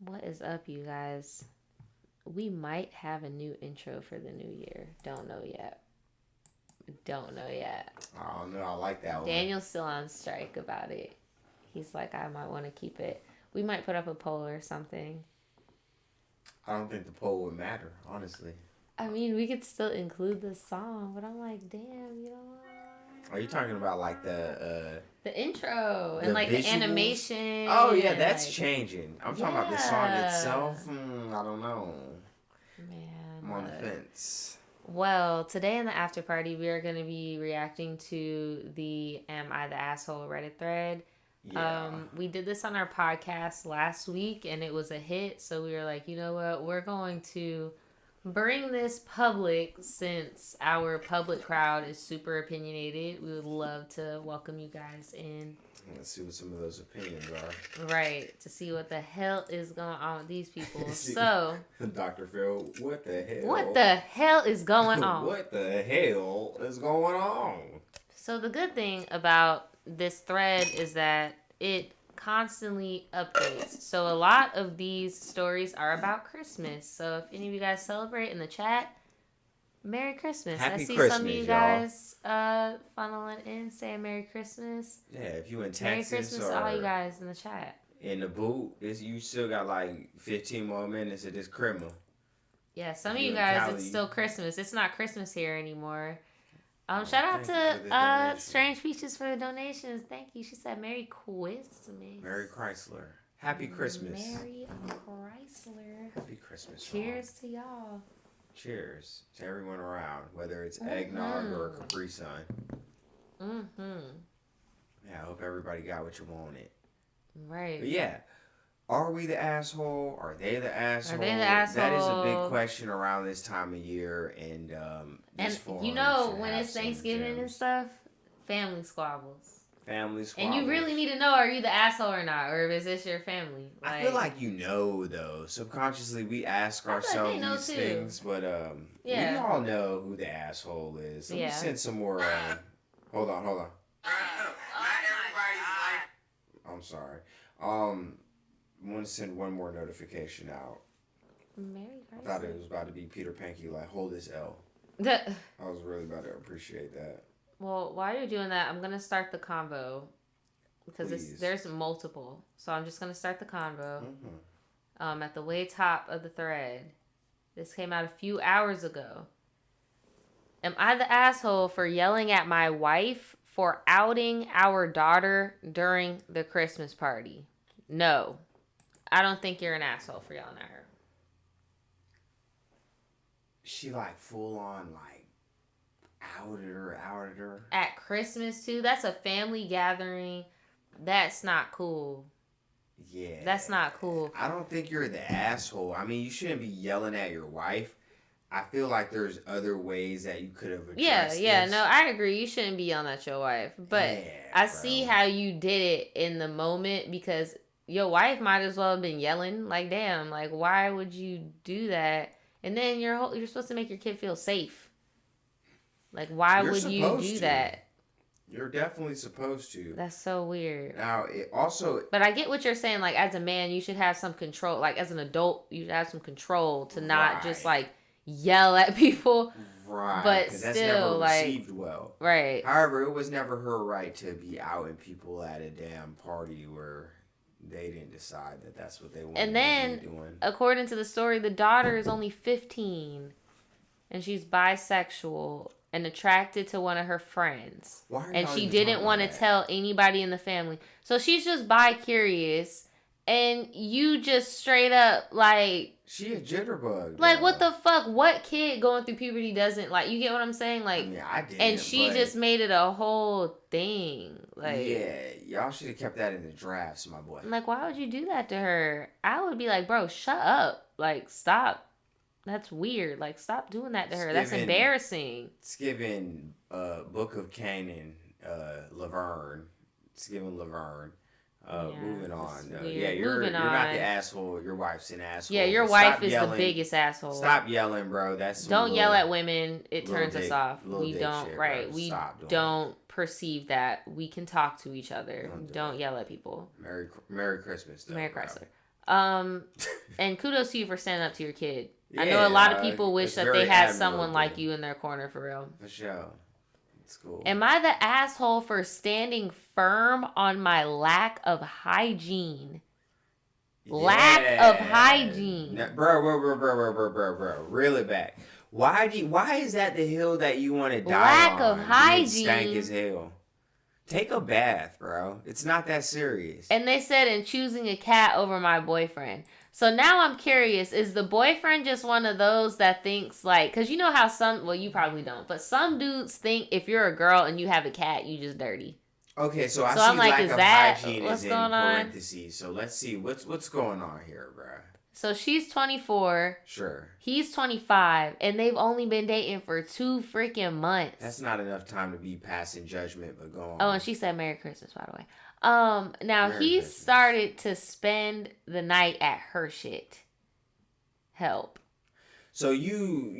What is up, you guys? We might have a new intro for the new year. Don't know yet. Don't know yet. Oh no, I like that one. Daniel's still on strike about it. He's like, I might want to keep it. We might put up a poll or something. I don't think the poll would matter, honestly. I mean, we could still include the song, but I'm like, damn, you know what? Are you talking about like the intro and like visuals? the animation? Oh yeah, that's like, changing. I'm talking about the song itself. I don't know. Man, I'm on the fence. Well, today in the after party, we are going to be reacting to the "Am I the Asshole" Reddit thread. Yeah. We did this on our podcast last week, and it was a hit. So we were like, you know what? We're going to bring this public, since our public crowd is super opinionated. We would love to welcome you guys in. Let's see what some of those opinions are. Right, to see what the hell is going on with these people. So, Dr. Phil, what the hell? What the hell is going on? What the hell is going on? So the good thing about this thread is that it constantly updates. So a lot of these stories are about Christmas. So if any of you guys celebrate in the chat, Merry Christmas. Happy I see Christmas, some of you guys funneling in saying Merry Christmas. Yeah, if you in Texas, Merry Christmas to all you guys in the chat. In the boot, you still got like 15 more minutes of this Christmas. Yeah, some of you guys, it's still Christmas. It's not Christmas here anymore. Shout out to Strange Peaches for the donations. Thank you. She said Merry Christmas. Merry Chrysler. Happy Christmas. Merry Chrysler. Happy Christmas. Cheers to y'all. Cheers to everyone around, whether it's eggnog or a Capri Sun. Yeah, I hope everybody got what you wanted. Right. But yeah, are we the asshole? Are they the asshole? Are they the asshole? That is a big question around this time of year, and you know, when it's Thanksgiving and stuff, family squabbles. Family squabbles. And you really need to know, are you the asshole or not? Or is this your family? Like, I feel like you know, though. Subconsciously, we ask ourselves these things, but we all know who the asshole is. Let me send some more. Hold on. Not everybody's like. I'm sorry. I want to send one more notification out. I thought it was about to be Peter Panky, like, hold this L. I was really about to appreciate that. Well, while you're doing that, I'm going to start the convo. Because there's multiple. So I'm just going to start the convo. At the way top of the thread. This came out a few hours ago. Am I the asshole for yelling at my wife for outing our daughter during the Christmas party? No. I don't think you're an asshole for yelling at her. She like full on like outed her. At Christmas too? That's a family gathering. That's not cool. Yeah. That's not cool. I don't think you're the asshole. I mean, you shouldn't be yelling at your wife. I feel like there's other ways that you could have addressed this. No, I agree. You shouldn't be yelling at your wife. But I see how you did it in the moment, because your wife might as well have been yelling. Like, damn, like, why would you do that? And then you're supposed to make your kid feel safe. Like, why would you do that? You're definitely supposed to. That's so weird. Now, it also... But I get what you're saying. Like, as a man, you should have some control. Like, as an adult, you should have some control to not just, like, yell at people. Right. But still, that's never like... received well. Right. However, it was never her right to be outing people at a damn party where they didn't decide that that's what they wanted to be doing. And then, according to the story, the daughter is only 15. And she's bisexual and attracted to one of her friends. And she didn't want to tell anybody in the family. So she's just bi-curious. And you just straight up, like... She a jitterbug. Like, what the fuck? What kid going through puberty doesn't... Like, you get what I'm saying? Like, I mean, I did. And she just made it a whole thing. Like, yeah, y'all should have kept that in the drafts, my boy. Like, why would you do that to her? I would be like, bro, shut up. Like, stop. That's weird. Like, stop doing that to her. That's embarrassing. It's giving Book of Canaan, Laverne. It's giving Laverne. Moving on. You're not the asshole. Your wife's an asshole. Yeah, your wife is the biggest asshole. Stop yelling, bro. Don't yell at women. It turns us off. We don't. Shit, we don't perceive that. We can talk to each other. Don't yell at people. Merry Christmas. Though, Merry Chrysler. And kudos to you for standing up to your kid. Yeah, I know a lot of people wish that they had someone like you in their corner for real. For sure. It's cool. Am I the asshole for standing firm on my lack of hygiene? Yeah. Lack of hygiene. No, bro. Reel it back. Why is that the hill that you want to die lack on? Lack of hygiene. Stank as hell. Take a bath, bro. It's not that serious. And they said in choosing a cat over my boyfriend. So now I'm curious, is the boyfriend just one of those that thinks like, because you know how you probably don't, but some dudes think if you're a girl and you have a cat, you just dirty. Okay, so I see I'm like, lack of hygiene is in parentheses. So let's see, what's going on here, bro? So she's 24. Sure. He's 25, and they've only been dating for 2 freaking months. That's not enough time to be passing judgment, but go on. Oh, and she said Merry Christmas, by the way. Now Merry he Christmas. Started to spend the night at her shit. Help. So you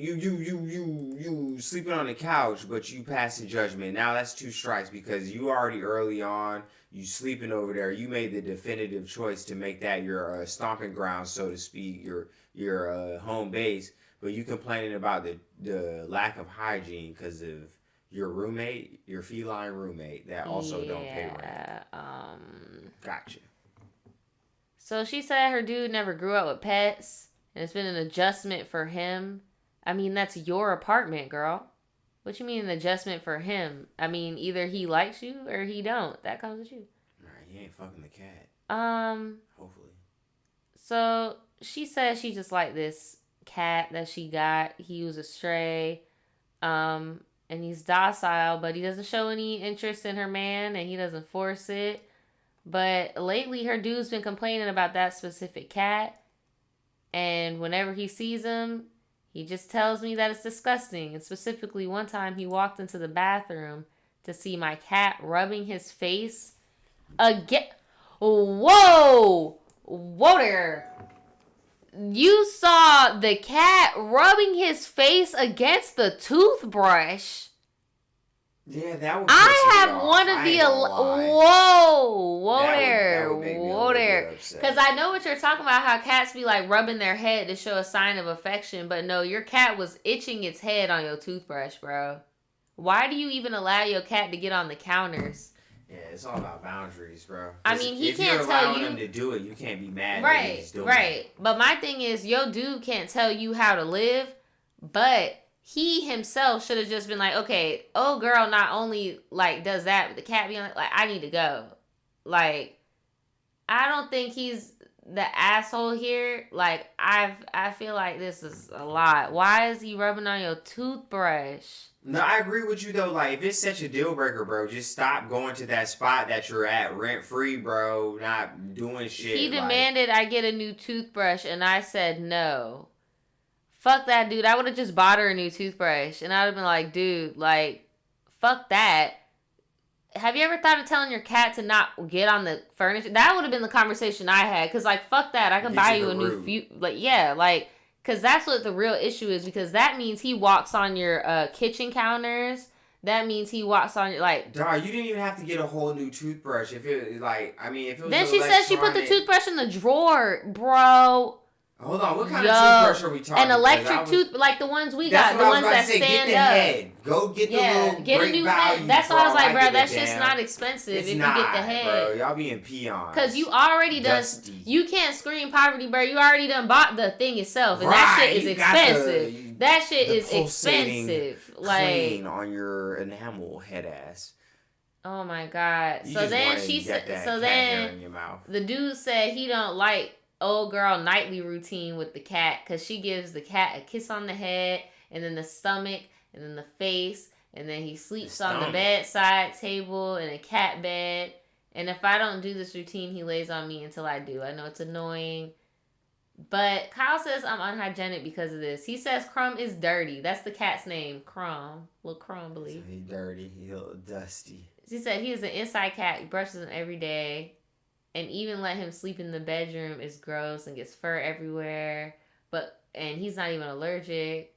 sleeping on the couch, but you passing judgment. Now that's 2 strikes because you already early on. You sleeping over there. You made the definitive choice to make that your stomping ground, so to speak, your home base. But you complaining about the lack of hygiene because of your roommate, your feline roommate that also don't pay rent. Gotcha. So she said her dude never grew up with pets, and it's been an adjustment for him. I mean, that's your apartment, girl. What you mean an adjustment for him? I mean, either he likes you or he don't. That comes with you. Alright, he ain't fucking the cat. Hopefully. So she says she just like this cat that she got. He was a stray. And he's docile, but he doesn't show any interest in her man, and he doesn't force it. But lately, her dude's been complaining about that specific cat. And whenever he sees him, he just tells me that it's disgusting. And specifically, one time he walked into the bathroom to see my cat rubbing his face again. Whoa there. You saw the cat rubbing his face against the toothbrush. Yeah, that was. I have one of the. Whoa there. Because I know what you're talking about. How cats be like rubbing their head to show a sign of affection, but no, your cat was itching its head on your toothbrush, bro. Why do you even allow your cat to get on the counters? Yeah, it's all about boundaries, bro. I mean, he can't tell you him to do it. You can't be mad. Right, that he's doing right. It. But my thing is, your dude can't tell you how to live, but he himself should have just been like, okay, oh girl, not only like does that, but the cat be like, I need to go. Like, I don't think he's the asshole here. Like, I feel like this is a lot. Why is he rubbing on your toothbrush? No, I agree with you though. Like, if it's such a deal breaker, bro, just stop going to that spot that you're at rent free, bro. Not doing shit. He demanded I get a new toothbrush, and I said no. Fuck that, dude. I would have just bought her a new toothbrush, and I'd have been like, dude, like, fuck that. Have you ever thought of telling your cat to not get on the furniture? That would have been the conversation I had, because, like, fuck that. I can buy you a new because that's what the real issue is, because that means he walks on your kitchen counters. That means he walks on your, like... Dog, you didn't even have to get a whole new toothbrush. If it, like, I mean, if it was then she said she put the toothbrush in the drawer, bro. Hold on, what kind of toothbrush are we talking about? An electric tooth, like the ones we got, the ones that stand up. Head. Go get the little get a new head. That's why I was like, bro, that shit's not expensive if you get the head. Bro, y'all being peons. Because you already done, you can't scream poverty, bro. You already done bought the thing itself, and that shit is expensive. That shit is expensive. Clean on your enamel head ass. Oh my god. So then she said, the dude said he don't like old girl nightly routine with the cat, because she gives the cat a kiss on the head, and then the stomach, and then the face, and then he sleeps on the bedside table in a cat bed. And if I don't do this routine, he lays on me until I do. I know it's annoying, but Kyle says I'm unhygienic because of this. He says Crumb is dirty. That's the cat's name, Crumb. Little crumbly. So he dirty. He a little dusty. She said he is an inside cat. He brushes him every day. And even let him sleep in the bedroom is gross and gets fur everywhere. And he's not even allergic.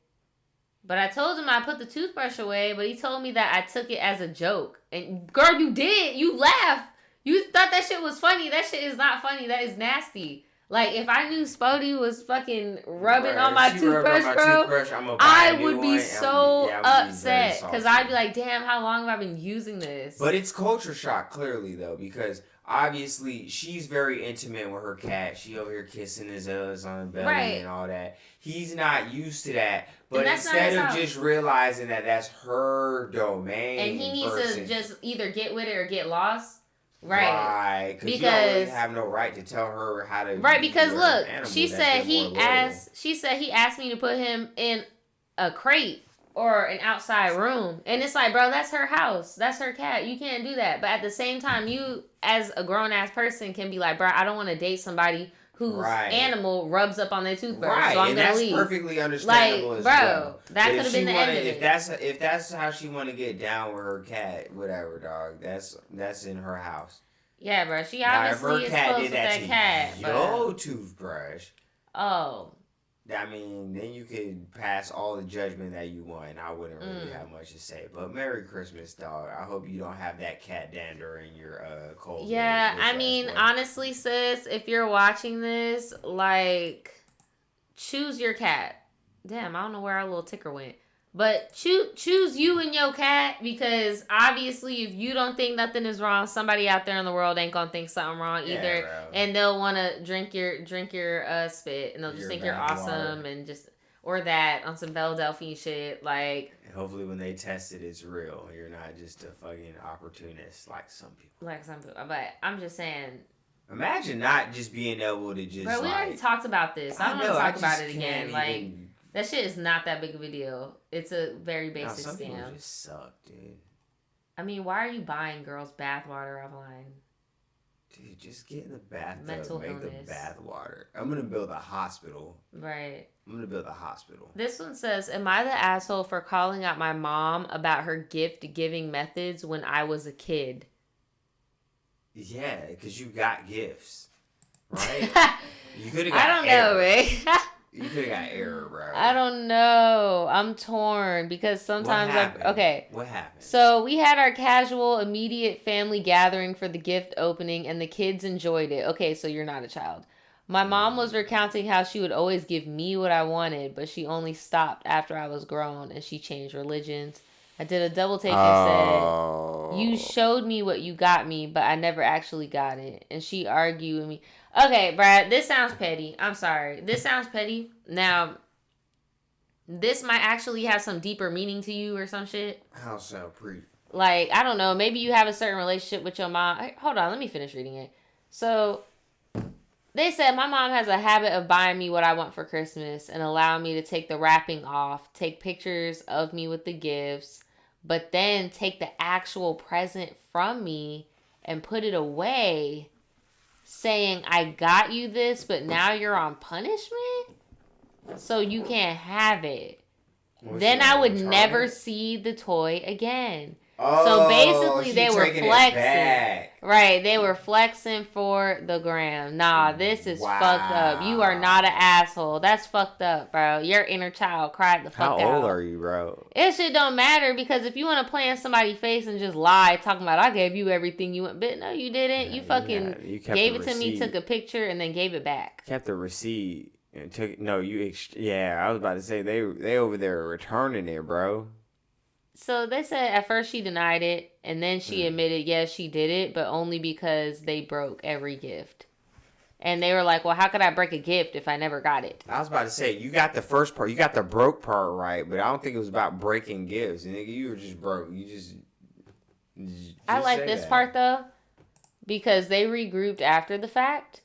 But I told him I put the toothbrush away, but he told me that I took it as a joke. And girl, you did. You laughed. You thought that shit was funny. That shit is not funny. That is nasty. Like, if I knew Spody was fucking rubbing on my toothbrush, bro, I would be so upset. Because I'd be like, damn, how long have I been using this? But it's culture shock, clearly, though, because obviously she's very intimate with her cat. She over here kissing his ass on the belly and all that. He's not used to that. But instead of just realizing that that's her domain. And he needs to just either get with it or get lost. Right, because you don't really have no right to tell her how to. Right, because look, she said he asked me to put him in a crate or an outside room, and it's like, bro, that's her house, that's her cat. You can't do that. But at the same time, you as a grown ass person can be like, bro, I don't want to date somebody whose animal rubs up on their toothbrush, so I'm gonna leave. That's perfectly understandable. Like, bro, well. That could have been the end of it. If that's how she want to get down with her cat, whatever, dog. That's in her house. Yeah, bro. She obviously is close with that cat. Yo, toothbrush. Oh. I mean, then you could pass all the judgment that you want, and I wouldn't really have much to say. But Merry Christmas, dog. I hope you don't have that cat dander in your cold. Yeah, I mean, honestly, sis, if you're watching this, like, choose your cat. Damn, I don't know where our little ticker went. But choose you and your cat, because obviously if you don't think nothing is wrong, somebody out there in the world ain't gonna think something wrong either, and they'll want to drink your spit, and they'll just think you're awesome water. And just or that on some Philadelphia shit, like. And hopefully when they test it, it's real. You're not just a fucking opportunist like some people. But I'm just saying. Imagine not just being able to just. Bro, we already talked about this. I don't want to talk about it again. Like. That shit is not that big of a deal. It's a very basic some scam. People just suck, dude. I mean, why are you buying girls' bathwater offline? Dude, just get in the bathtub. Make the bathwater. I'm gonna build a hospital. Right. I'm gonna build a hospital. This one says, "Am I the asshole for calling out my mom about her gift giving methods when I was a kid?" Yeah, because you got gifts, right? You could have got. I don't know, Ray. You could have got error, bro. I don't know. I'm torn because sometimes What happened? So we had our casual, immediate family gathering for the gift opening, and the kids enjoyed it. Okay, so you're not a child. My mom was recounting how she would always give me what I wanted, but she only stopped after I was grown, and she changed religions. I did a double take and said, "You showed me what you got me, but I never actually got it." And she argued with me. Okay, Brad, this sounds petty. I'm sorry. This sounds petty. Now, this might actually have some deeper meaning to you or some shit. How so? Like, I don't know. Maybe you have a certain relationship with your mom. Hey, hold on. Let me finish reading it. So, they said, my mom has a habit of buying me what I want for Christmas and allowing me to take the wrapping off, take pictures of me with the gifts, but then take the actual present from me and put it away, saying, I got you this, but now you're on punishment, so you can't have it. Then I would never see the toy again. So basically they were flexing. Right, they were flexing for the gram. Nah, this is fucked up. You are not an asshole. That's fucked up, bro. Your inner child cried the fuck out. How old are you, bro? It shit don't matter, because if you want to play in somebody's face and just lie, talking about, I gave you everything you want, but no, you didn't. You fucking gave it to me, took a picture, and then gave it back. Kept the receipt and took. No, I was about to say they over there returning it, bro. So they said at first she denied it, and then she admitted, yes, she did it, but only because they broke every gift. And they were like, well, how could I break a gift if I never got it? I was about to say, you got the first part, you got the broke part right, but I don't think it was about breaking gifts. Nigga, you were just broke. You just I like this part, though, because they regrouped after the fact.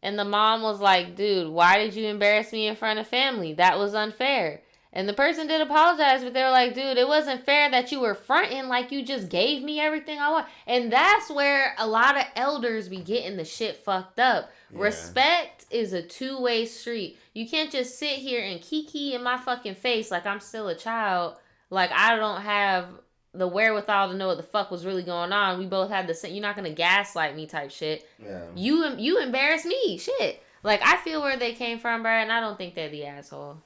And the mom was like, dude, why did you embarrass me in front of family? That was unfair. And the person did apologize, but they were like, dude, it wasn't fair that you were fronting like you just gave me everything I want. And that's where a lot of elders be getting the shit fucked up. Yeah. Respect is a two-way street. You can't just sit here and kiki in my fucking face like I'm still a child. Like I don't have the wherewithal to know what the fuck was really going on. We both had the same. You're not going to gaslight me type shit. Yeah. You embarrassed me. Shit. Like I feel where they came from, bro, and I don't think they're the asshole.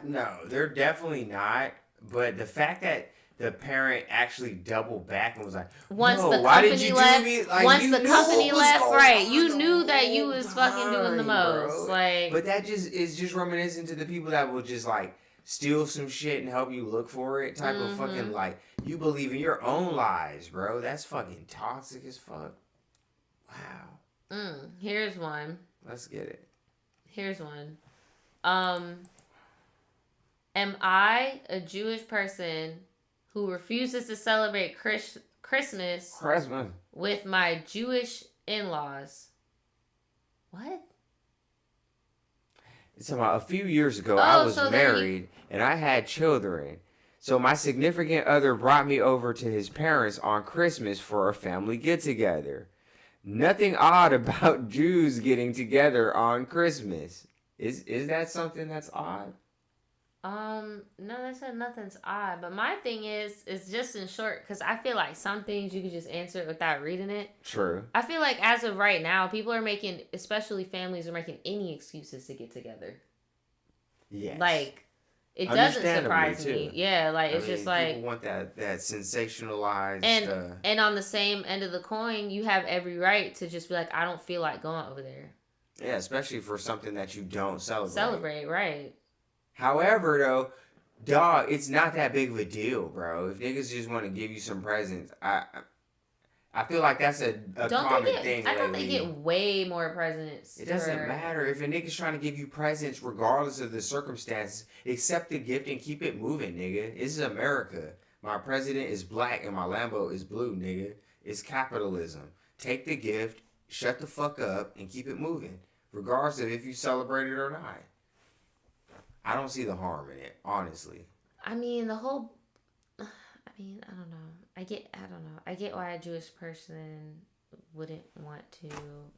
No, they're definitely not. But the fact that the parent actually doubled back and was like, once the company left, like, once the company left, right? You knew that you was fucking doing the most, bro. Like. But that is just reminiscent to the people that will just like steal some shit and help you look for it type of fucking like you believe in your own lies, bro. That's fucking toxic as fuck. Wow. Here's one. Let's get it. Here's one. Am I a Jewish person who refuses to celebrate Christmas with my Jewish in-laws? What? It's about a few years ago, I was married and I had children. So my significant other brought me over to his parents on Christmas for a family get-together. Nothing odd about Jews getting together on Christmas. Is that something that's odd? No, they said nothing's odd. But my thing is just in short, because I feel like some things you could just answer without reading it. True. I feel like as of right now, people are making, especially families, are making any excuses to get together. Yes. Like, it doesn't surprise me. Yeah, like, it's just like... people want that sensationalized... And on the same end of the coin, you have every right to just be like, I don't feel like going over there. Yeah, especially for something that you don't celebrate. Celebrate, right. However, though, dog, it's not that big of a deal, bro. If niggas just want to give you some presents, I feel like that's a common thing. I thought they get way more presents. It doesn't matter. If a nigga's trying to give you presents, regardless of the circumstances, accept the gift and keep it moving, nigga. This is America. My president is black and my Lambo is blue, nigga. It's capitalism. Take the gift, shut the fuck up, and keep it moving, regardless of if you celebrate it or not. I don't see the harm in it, honestly. I mean, I don't know. I get why a Jewish person wouldn't want to.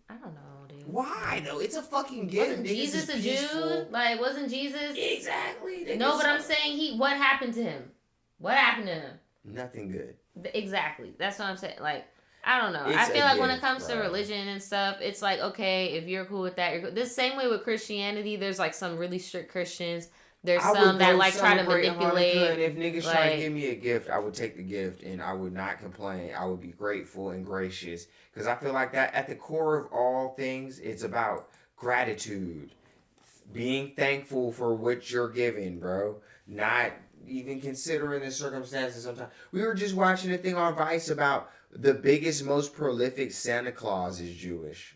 I don't know, dude. Why though? It's a fucking gift. Wasn't Jesus a Jew? Like, wasn't Jesus? Exactly. No, but I'm saying what happened to him? What happened to him? Nothing good. Exactly. That's what I'm saying. Like, I don't know. I feel like when it comes to religion and stuff, it's like, okay, if you're cool with that, you're cool. This same way with Christianity, there's like some really strict Christians. There's some that like try to manipulate. And if niggas try to give me a gift, I would take the gift and I would not complain. I would be grateful and gracious. Because I feel like that at the core of all things, it's about gratitude. Being thankful for what you're given, bro. Not even considering the circumstances sometimes. We were just watching a thing on Vice about the biggest, most prolific Santa Claus is Jewish.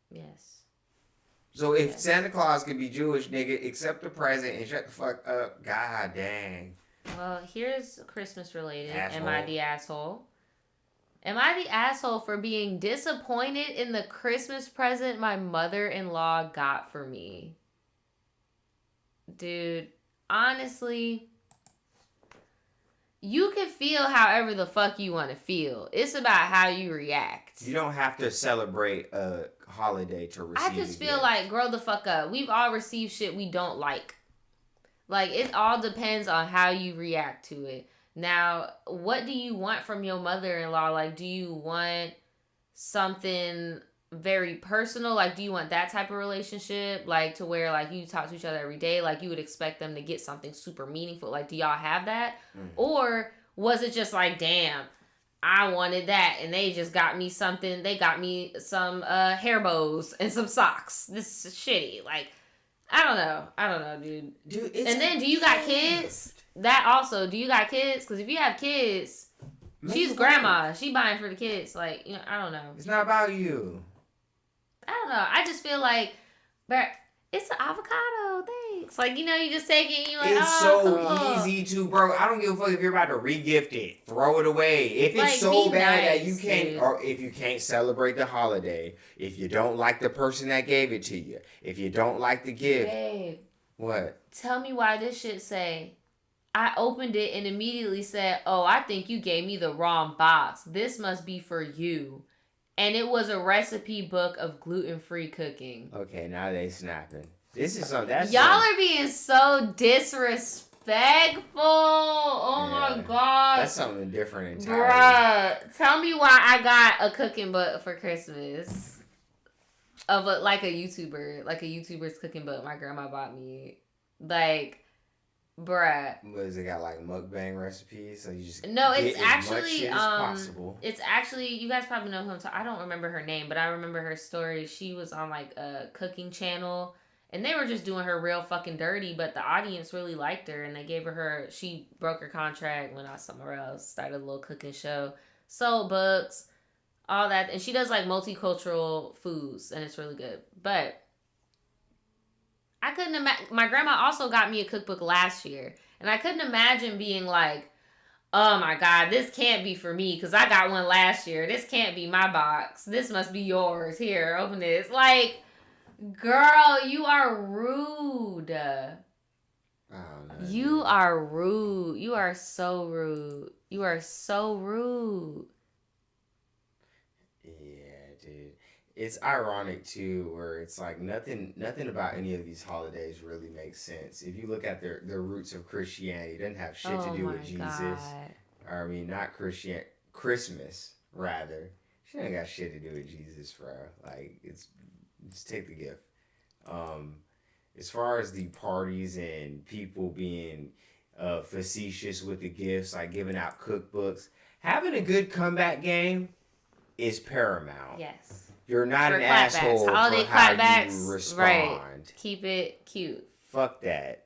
Yes. So if Santa Claus could be Jewish, nigga, accept the present and shut the fuck up. God dang. Well, here's Christmas related. Asshole. Am I the asshole? Am I the asshole for being disappointed in the Christmas present my mother-in-law got for me? Dude, honestly... You can feel however the fuck you want to feel. It's about how you react. You don't have to celebrate a holiday to receive. I just feel like, grow the fuck up. We've all received shit we don't like. Like, it all depends on how you react to it. Now, what do you want from your mother-in-law? Like, do you want something very personal? Like, do you want that type of relationship? Like, to where, like, you talk to each other every day? Like, you would expect them to get something super meaningful? Like, do y'all have that? Or was it just like, damn, I wanted that, and they just got me something. They got me some hair bows and some socks. This is shitty. Like, I don't know, dude. And then, do you got kids? That also, do you got kids? Because if you have kids, she's grandma. She buying for the kids. Like, you know, I don't know. It's not about you. I don't know. I just feel like, but it's an avocado. Thanks. Like, you know, you just take it and you're like, it's so easy to, bro. I don't give a fuck if you're about to regift it. Throw it away. If it's like, so bad that you can't, dude. Or if you can't celebrate the holiday, if you don't like the person that gave it to you, if you don't like the gift. Babe. What? Tell me why this shit say, I opened it and immediately said, oh, I think you gave me the wrong box. This must be for you. And it was a recipe book of gluten-free cooking. Okay, now they snapping. This is something that's... Y'all are being so disrespectful. Oh my God. That's something different entirely. Bruh, tell me why I got a cooking book for Christmas. Of like a YouTuber. Like a YouTuber's cooking book my grandma bought me. Like, Bruh. What is it got like mukbang recipes? So you just no, get it's as actually much shit as possible. It's actually you guys probably know who I'm talking. I don't remember her name, but I remember her story. She was on like a cooking channel, and they were just doing her real fucking dirty. But the audience really liked her, and they gave her. She broke her contract, went out somewhere else, started a little cooking show, sold books, all that, and she does like multicultural foods, and it's really good. But I couldn't imagine. My grandma also got me a cookbook last year, and I couldn't imagine being like, oh my God, this can't be for me because I got one last year. This can't be my box. This must be yours. Here, open this. Like, girl, you are rude. You are rude. You are so rude. You are so rude. It's ironic too, where it's like nothing about any of these holidays really makes sense. If you look at their roots of Christianity, it doesn't have shit to do with Jesus. God. Or I mean, not Christmas rather. She ain't got shit to do with Jesus, bro. Like just take the gift. As far as the parties and people being facetious with the gifts, like giving out cookbooks, having a good comeback game is paramount. Yes. You're not an asshole for how you respond. Right. Keep it cute. Fuck that.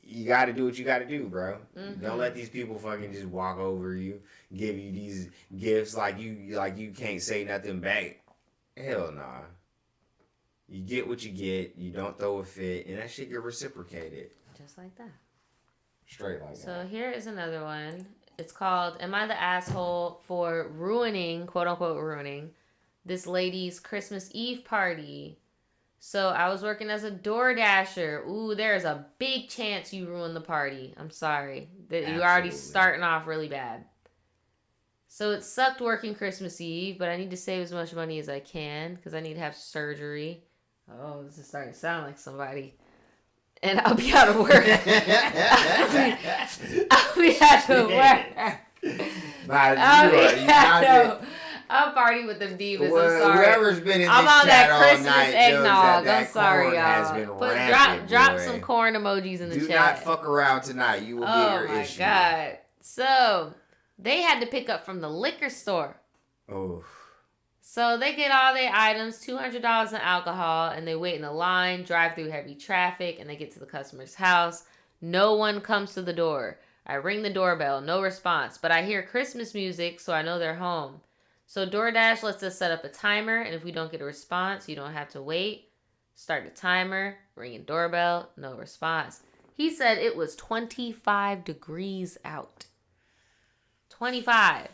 You got to do what you got to do, bro. Mm-hmm. Don't let these people fucking just walk over you, give you these gifts like you can't say nothing back. Hell nah. You get what you get. You don't throw a fit, and that shit get reciprocated. Just like that. Straight like that. So here is another one. It's called "Am I the Asshole for Ruining, quote unquote ruining, this lady's Christmas Eve party?" So I was working as a DoorDasher. Ooh, there's a big chance you ruined the party. I'm sorry. You're already starting off really bad. So it sucked working Christmas Eve, but I need to save as much money as I can because I need to have surgery. Oh, this is starting to sound like somebody. And I'll be out of work. I'll be out of work. I'm partying with them divas. I'm sorry. Whoever's been in I'm this on chat that Christmas all night eggnog. That I'm sorry, y'all. But drop some corn emojis in the chat. Do not fuck around tonight. You will get your issue. Oh my God. So they had to pick up from the liquor store. Oh. So they get all their items, $200 in alcohol, and they wait in the line, drive through heavy traffic, and they get to the customer's house. No one comes to the door. I ring the doorbell, no response, but I hear Christmas music, so I know they're home. So DoorDash lets us set up a timer, and if we don't get a response, you don't have to wait. Start the timer, ringing doorbell, no response. He said it was 25 degrees out. 25.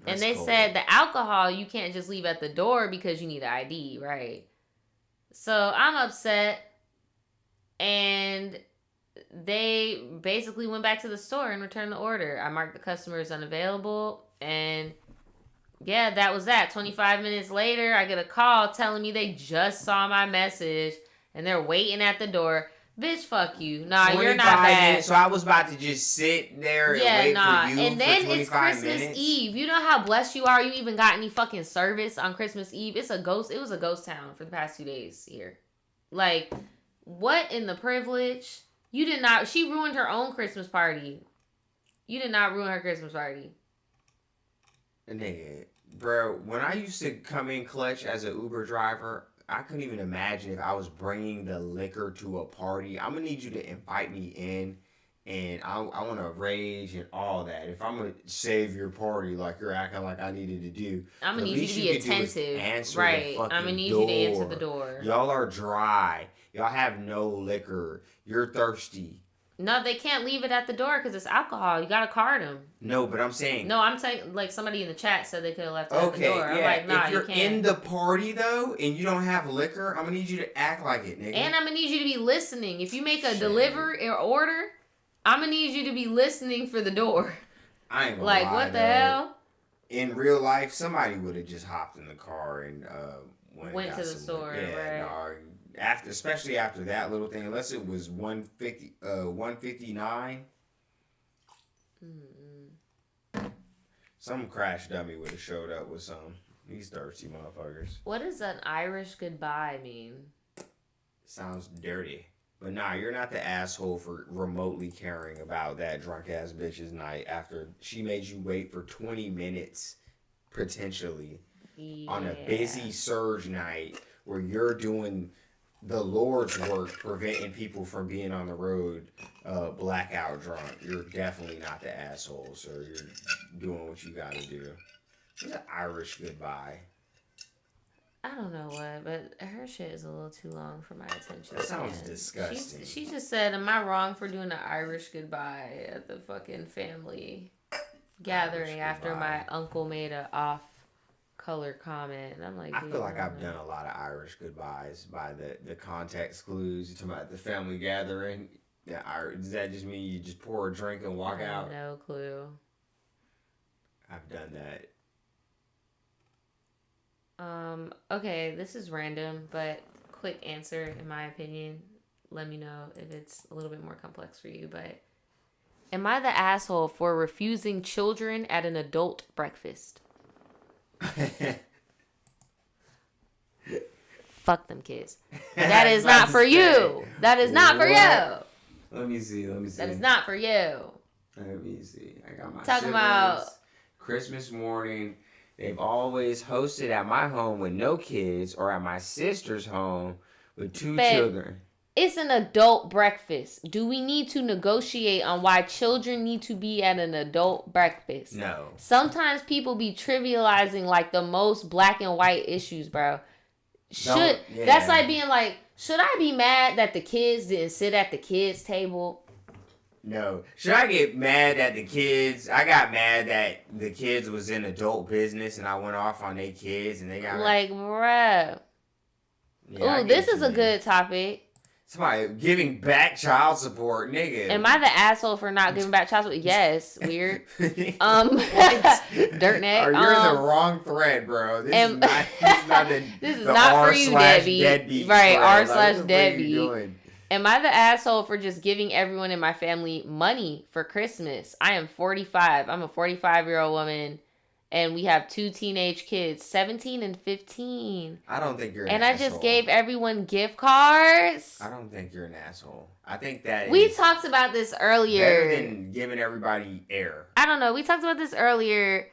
And they said the alcohol you can't just leave at the door because you need an ID, right? So I'm upset. And they basically went back to the store and returned the order. I marked the customer as unavailable. And yeah, that was that. 25 minutes later, I get a call telling me they just saw my message and they're waiting at the door. Bitch, fuck you. Nah, you're not bad. So I was about to just sit there and wait for you. And then for 25 it's Christmas minutes. Eve. You know how blessed you are? You even got any fucking service on Christmas Eve? It was a ghost town for the past 2 days here. Like, what in the privilege? You did not. She ruined her own Christmas party. You did not ruin her Christmas party. Nigga, bro, when I used to come in clutch as an Uber driver, I couldn't even imagine if I was bringing the liquor to a party. I'm going to need you to invite me in, and I want to rage and all that. If I'm going to save your party like you're acting like I needed to do, I'm going to need you to be attentive. Right. I'm going to need you to answer the door. Y'all are dry. Y'all have no liquor. You're thirsty. No, they can't leave it at the door because it's alcohol. You got to card them. No, but I'm saying... No, I'm saying, like, somebody in the chat said they could have left it at the door. I'm like, nah, if you're you can't. in the party, though, and you don't have liquor, I'm going to need you to act like it, nigga. And I'm going to need you to be listening. If you make a delivery or order, I'm going to need you to be listening for the door. I ain't gonna like, lie, what the hell? In real life, somebody would have just hopped in the car and went to the store, right? No, especially after that little thing, unless it was 159. Some crash dummy would have showed up with some. These thirsty motherfuckers. What does an Irish goodbye mean? Sounds dirty. But nah, you're not the asshole for remotely caring about that drunk ass bitch's night after she made you wait for 20 minutes, potentially, on a busy surge night where you're doing the Lord's work, preventing people from being on the road blackout drunk. You're definitely not the asshole, sir. You're doing what you gotta do. It's an Irish goodbye. I don't know what, but her shit is a little too long for my attention. That sounds disgusting. She just said, am I wrong for doing an Irish goodbye at the fucking family gathering after my uncle made a off-color comment? And I'm like, I feel like I've done a lot of Irish goodbyes by the context clues. You're talking about the family gathering. Does that just mean you just pour a drink and walk out? No clue. I've done that. Okay, this is random, but quick answer, in my opinion. Let me know if it's a little bit more complex for you, but am I the asshole for refusing children at an adult breakfast? Fuck them kids. That is not for you. That is not for you. Let me see. That is not for you. Let me see. I got my talking about Christmas morning. They've always hosted at my home with no kids or at my sister's home with two children. It's an adult breakfast. Do we need to negotiate on why children need to be at an adult breakfast? No. Sometimes people be trivializing like the most black and white issues, bro. That's like being like, should I be mad that the kids didn't sit at the kids' table? No. Should I get mad at the kids? I got mad that the kids was in adult business and I went off on their kids and they got... Like, bruh. Yeah, ooh, this is a good topic. Somebody giving back child support, nigga. Am I the asshole for not giving back child support? Yes, weird. Dirt neck. You're in the wrong thread, bro. This is not this is not for you, deadbeat. Right, r/deadbeat. Am I the asshole for just giving everyone in my family money for Christmas? I am 45. I'm a 45-year-old woman, and we have 2 teenage kids, 17 and 15. I don't think you're an asshole. And I just gave everyone gift cards. I don't think you're an asshole. I think that we talked about this earlier. Better than giving everybody air. I don't know. We talked about this earlier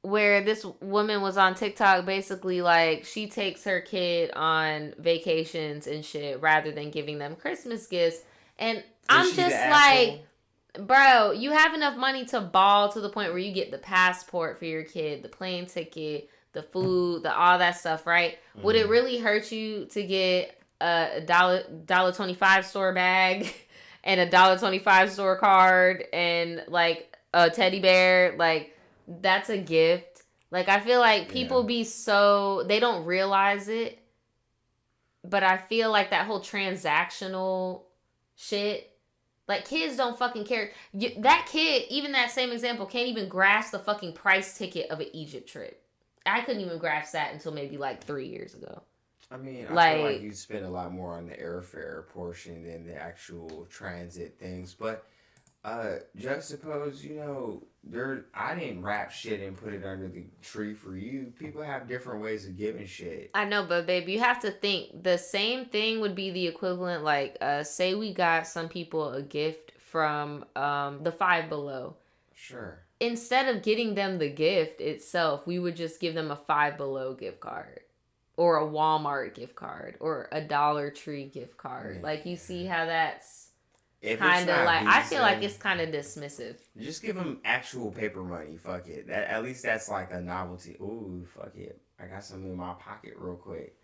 where this woman was on TikTok basically like she takes her kid on vacations and shit rather than giving them Christmas gifts. And I'm just like, bro, you have enough money to ball to the point where you get the passport for your kid, the plane ticket, the food, all that stuff, right? Mm-hmm. Would it really hurt you to get a $1.25 store bag and a $1.25 store card and like a teddy bear? Like, that's a gift. Like, I feel like people be so... They don't realize it. But I feel like that whole transactional shit... Like, kids don't fucking care. That kid, even that same example, can't even grasp the fucking price ticket of an Egypt trip. I couldn't even grasp that until maybe, like, 3 years ago. I mean, I feel like you spend a lot more on the airfare portion than the actual transit things. But... juxtapose, I didn't wrap shit and put it under the tree for you. People have different ways of giving shit. I know, but babe, you have to think the same thing would be the equivalent. Like, say we got some people a gift from the Five Below. Sure. Instead of getting them the gift itself, we would just give them a Five Below gift card, or a Walmart gift card, or a Dollar Tree gift card. Yeah. Like, you see how that's kind of like, I feel like it's kind of dismissive. Just give them actual paper money. Fuck it. At least that's like a novelty. Ooh, fuck it. I got something in my pocket real quick.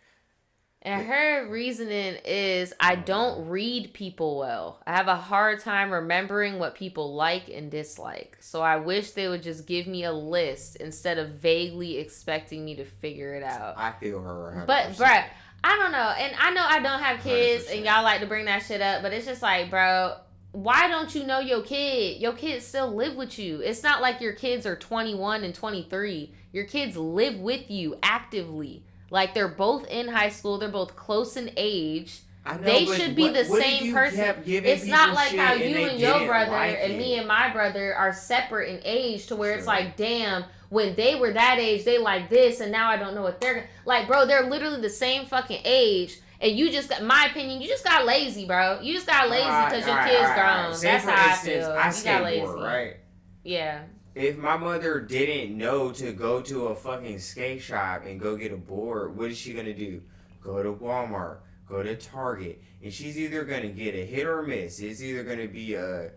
And her reasoning is, I don't read people well. I have a hard time remembering what people like and dislike. So I wish they would just give me a list instead of vaguely expecting me to figure it out. I feel her 100%. But, bruh, I don't know. And I know I don't have kids 100%. And y'all like to bring that shit up. But it's just like, bro, why don't you know your kid? Your kids still live with you. It's not like your kids are 21 and 23. Your kids live with you actively. Like, they're both in high school. They're both close in age. I know, they should be the same person. It's not like how you and your brother and me and my brother are separate in age to where it's like, damn, when they were that age, they like this, and now I don't know what they're... Like, bro, they're literally the same fucking age, And you just got, my opinion, you just got lazy, bro. You just got lazy because your kid's grown. That's how I feel. I you got lazy. Right? Yeah. If my mother didn't know to go to a fucking skate shop and go get a board, what is she gonna do? Go to Walmart, go to Target, and she's either gonna get a hit or miss. It's either gonna be a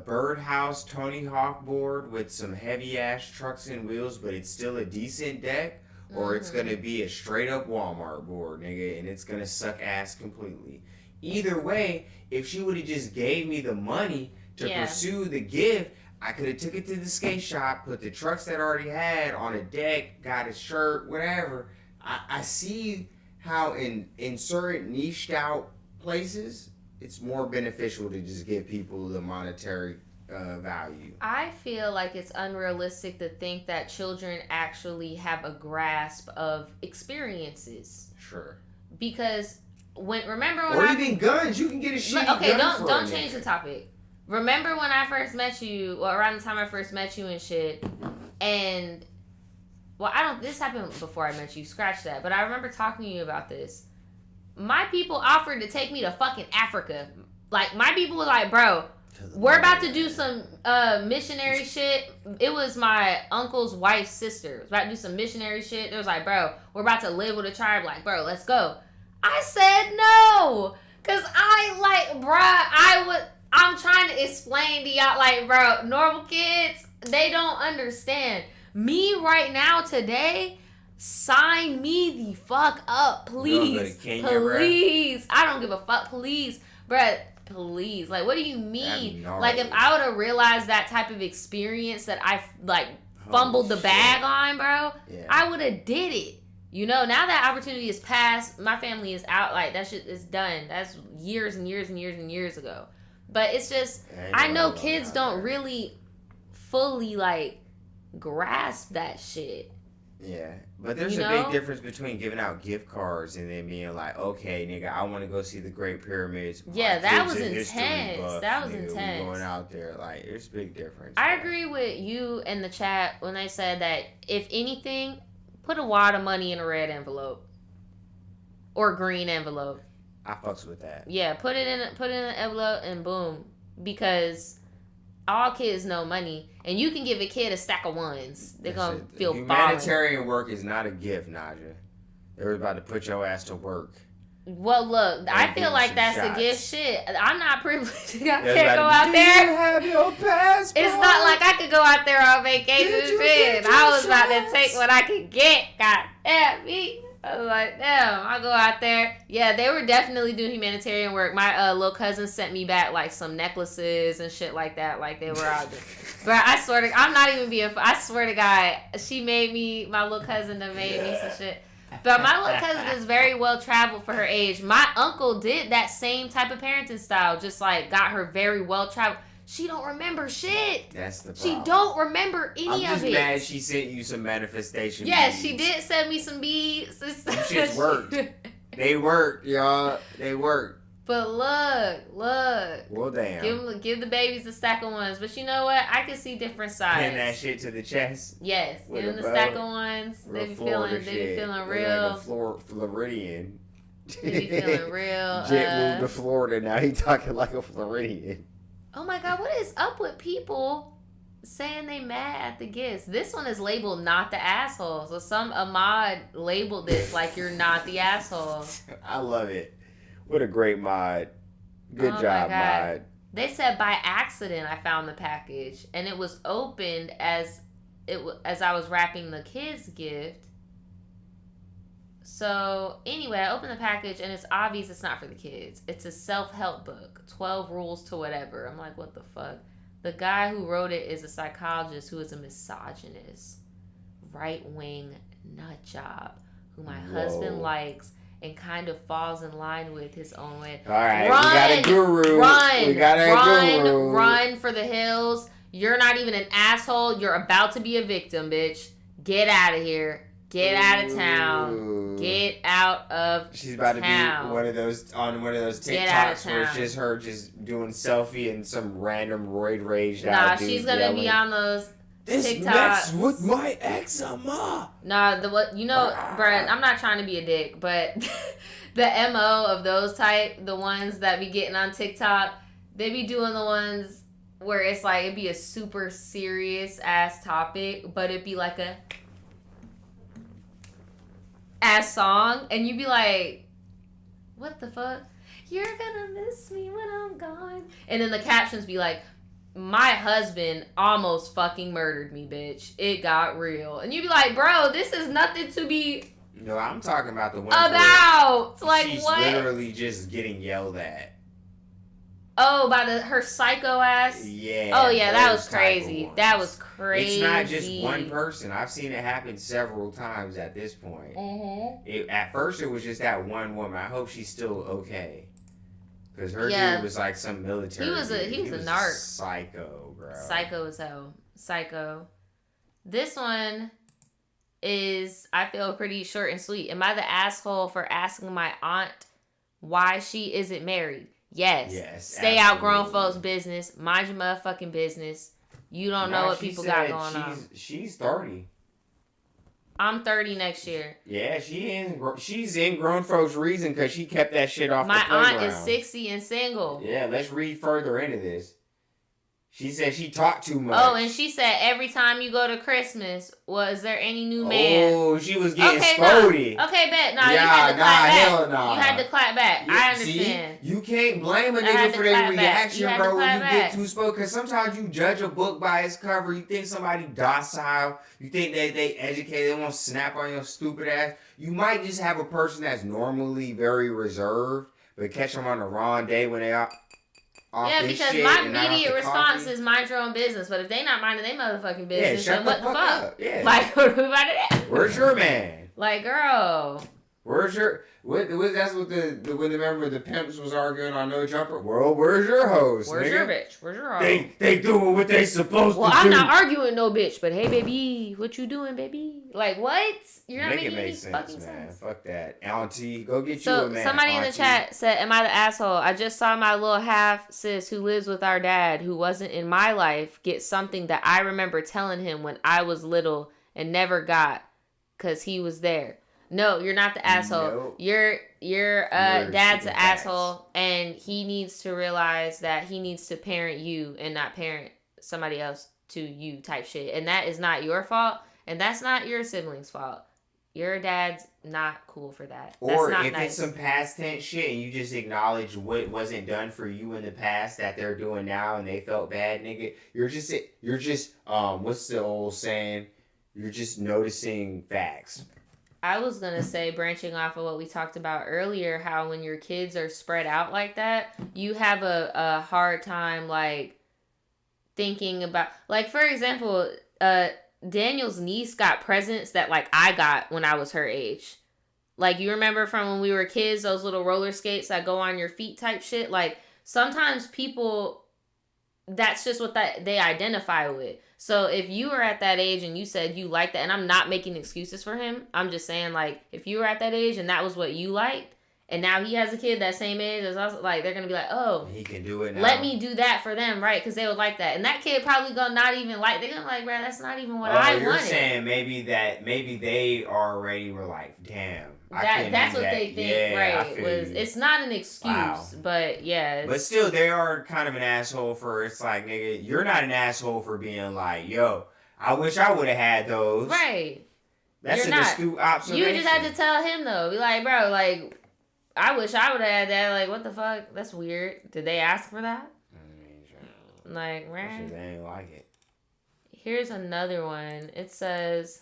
Birdhouse Tony Hawk board with some heavy ass trucks and wheels, but it's still a decent deck, or it's gonna be a straight up Walmart board, nigga, and it's gonna suck ass completely. Either way, if she would have just gave me the money to pursue the gift, I could have took it to the skate shop, put the trucks that I already had on a deck, got a shirt, whatever. I see how in certain niched out places, it's more beneficial to just give people the monetary value. I feel like it's unrealistic to think that children actually have a grasp of experiences. Sure. Because even guns, you can get a shitty gun. Okay, don't change the topic. Remember when I first met you, or around the time I first met you and shit, and, well, this happened before I met you, scratch that, but I remember talking to you about this. My people offered to take me to fucking Africa. Like, my people were like, bro, we're about to do some missionary shit. It was my uncle's wife's sister. It was about to do some missionary shit. It was like, bro, we're about to live with a tribe. Like, bro, let's go. I said no. Because I'm trying to explain to y'all, like, bro, normal kids, they don't understand. Me right now, today, sign me the fuck up, please. Please. I don't give a fuck, please. Bruh, please. Like, what do you mean? Like, if I would have realized that type of experience that I, like, fumbled the bag on, bro, I would have did it. You know, now that opportunity is past, my family is out, like, that shit is done. That's years and years and years and years ago. But it's just, I know kids don't really fully, like, grasp that shit. Yeah. But there's a big difference between giving out gift cards and then being like, okay, nigga, I want to go see the Great Pyramids. Yeah, that was intense. That was intense. Going out there, like, there's a big difference. I agree with you in the chat when they said that, if anything, put a wad of money in a red envelope. Or green envelope. I fucks with that. Yeah, put it in an envelope and boom. Because all kids know money. And you can give a kid a stack of ones. They're going to feel humanitarian work is not a gift, Naja. They're about to put your ass to work. Well, look, I feel like that's a gift shit. I'm not privileged. I can't go out there. Do you have your passport? It's not like I could go out there on vacation. I was about to take what I could get. God damn me. I was like, damn, I'll go out there. Yeah, they were definitely doing humanitarian work. My little cousin sent me back, like, some necklaces and shit like that. Like, they were out there. But I swear to, I'm not even being, I swear to God, she made me, my little cousin that made me some shit. But my little cousin is very well traveled for her age. My uncle did that same type of parenting style. Just, like, got her very well traveled. She don't remember shit. That's the problem. She don't remember any of it. I'm just mad she sent you some manifestation beads. She did send me some beads. Them shits worked. They worked, y'all. They worked. But look. Well, damn. Give the babies a stack of ones. But you know what? I can see different sides. Pin that shit to the chest. Yes. Give them the stack of ones. They be feeling real. Like a Floridian. They be feeling real. Jet moved to Florida. Now he talking like a Floridian. Oh my God, what is up with people saying they mad at the gifts? This one is labeled not the asshole. So some Ahmad labeled this like you're not the asshole. I love it. What a great mod. Good job, mod. They said by accident I found the package and it was opened as I was wrapping the kids' gift. So, anyway, I opened the package, and it's obvious it's not for the kids. It's a self-help book, 12 Rules to Whatever. I'm like, what the fuck? The guy who wrote it is a psychologist who is a misogynist, right-wing nut job, who my husband likes and kind of falls in line with his own way. All right, we got a guru. Run for the hills. You're not even an asshole. You're about to be a victim, bitch. Get out of here. Get out of town. Get out of town. She's about to be on one of those TikToks where it's just her just doing selfie and some random roid rage. Nah, she's gonna be on those. This TikTok. mess with my eczema. Nah, bruh, I'm not trying to be a dick, but the MO of those type, the ones that be getting on TikTok, they be doing the ones where it's like, it'd be a super serious ass topic, but it'd be like a ass song, and you'd be like, what the fuck? You're gonna miss me when I'm gone. And then the captions be like, my husband almost fucking murdered me, bitch. It got real. And you be like, bro, this is nothing to be... No, I'm talking about the one about. Like, she's what? She's literally just getting yelled at. Oh, by her psycho ass? Yeah. Oh, yeah, that was crazy. That was crazy. It's not just one person. I've seen it happen several times at this point. Mm-hmm. At first, it was just that one woman. I hope she's still okay. Because her dude was like some military. He was a narc. Psycho, bro. Psycho as hell. Psycho. This one is, I feel, pretty short and sweet. Am I the asshole for asking my aunt why she isn't married? Yes. Stay out grown folks' business. Mind your motherfucking business. You don't know what people got going on. She's 30. I'm 30 next year. Yeah, she's in grown folks' reason because she kept that shit off the playground. My aunt is 60 and single. Yeah, let's read further into this. She said she talked too much. Oh, and she said every time you go to Christmas, was there any new man? Oh, she was getting spody. No. Okay, bet. Nah, you had to clap back. Hell nah. You had to clap back. Yeah, I understand. See, you can't blame a nigga for their reaction, bro, when you get too spoke. Because sometimes you judge a book by its cover. You think somebody docile. You think they educated. They won't snap on your stupid ass. You might just have a person that's normally very reserved, but catch them on the wrong day when they are... Yeah, because my immediate response is mind your own business. But if they not minding their motherfucking business, then what the fuck? Yeah. Like, what about that? Where's your man? Like, girl. Where's your... That's what when the pimps was arguing on No Jumper. Well, where's your host? Where's your bitch? Where's your hoe? They doing what they supposed to do. Well, I'm not arguing no bitch, but hey, baby, what you doing, baby? Like, what? You're not making any fucking sense. Fuck that. Auntie, go get you a man. So somebody in the chat said, am I the asshole? I just saw my little half sis who lives with our dad, who wasn't in my life, get something that I remember telling him when I was little and never got because he was there. No, you're not the asshole. Nope. Your dad's an asshole, and he needs to realize that he needs to parent you and not parent somebody else to you type shit. And that is not your fault, and that's not your sibling's fault. Your dad's not cool for that. Or that's not if nice. It's some past tense shit and you just acknowledge what wasn't done for you in the past that they're doing now and they felt bad, nigga. You're just what's the old saying? You're just noticing facts. I was going to say, branching off of what we talked about earlier, how when your kids are spread out like that, you have a hard time, like, thinking about... Like, for example, Daniel's niece got presents that, like, I got when I was her age. Like, you remember from when we were kids, those little roller skates that go on your feet type shit? Like, sometimes people... That's just what they identify with. So if you were at that age and you said you liked that, and I'm not making excuses for him, I'm just saying, like, if you were at that age and that was what you liked, and now he has a kid that same age as us, like, they're gonna be like, oh, he can do it now. Let me do that for them, right? Because they would like that, and that kid probably gonna not even like. They're gonna be like, bro, that's not even what I wanted. You're saying maybe they already were like, damn. That's what they think, yeah, right? It's not an excuse, but yeah. But still, they are kind of an asshole for. It's like, nigga, you're not an asshole for being like, yo, I wish I would have had those. Right. That's an astute observation. You just had to tell him though. Be like, bro, like, I wish I would have had that. Like, what the fuck? That's weird. Did they ask for that? Like, right? They ain't like it. Here's another one. It says,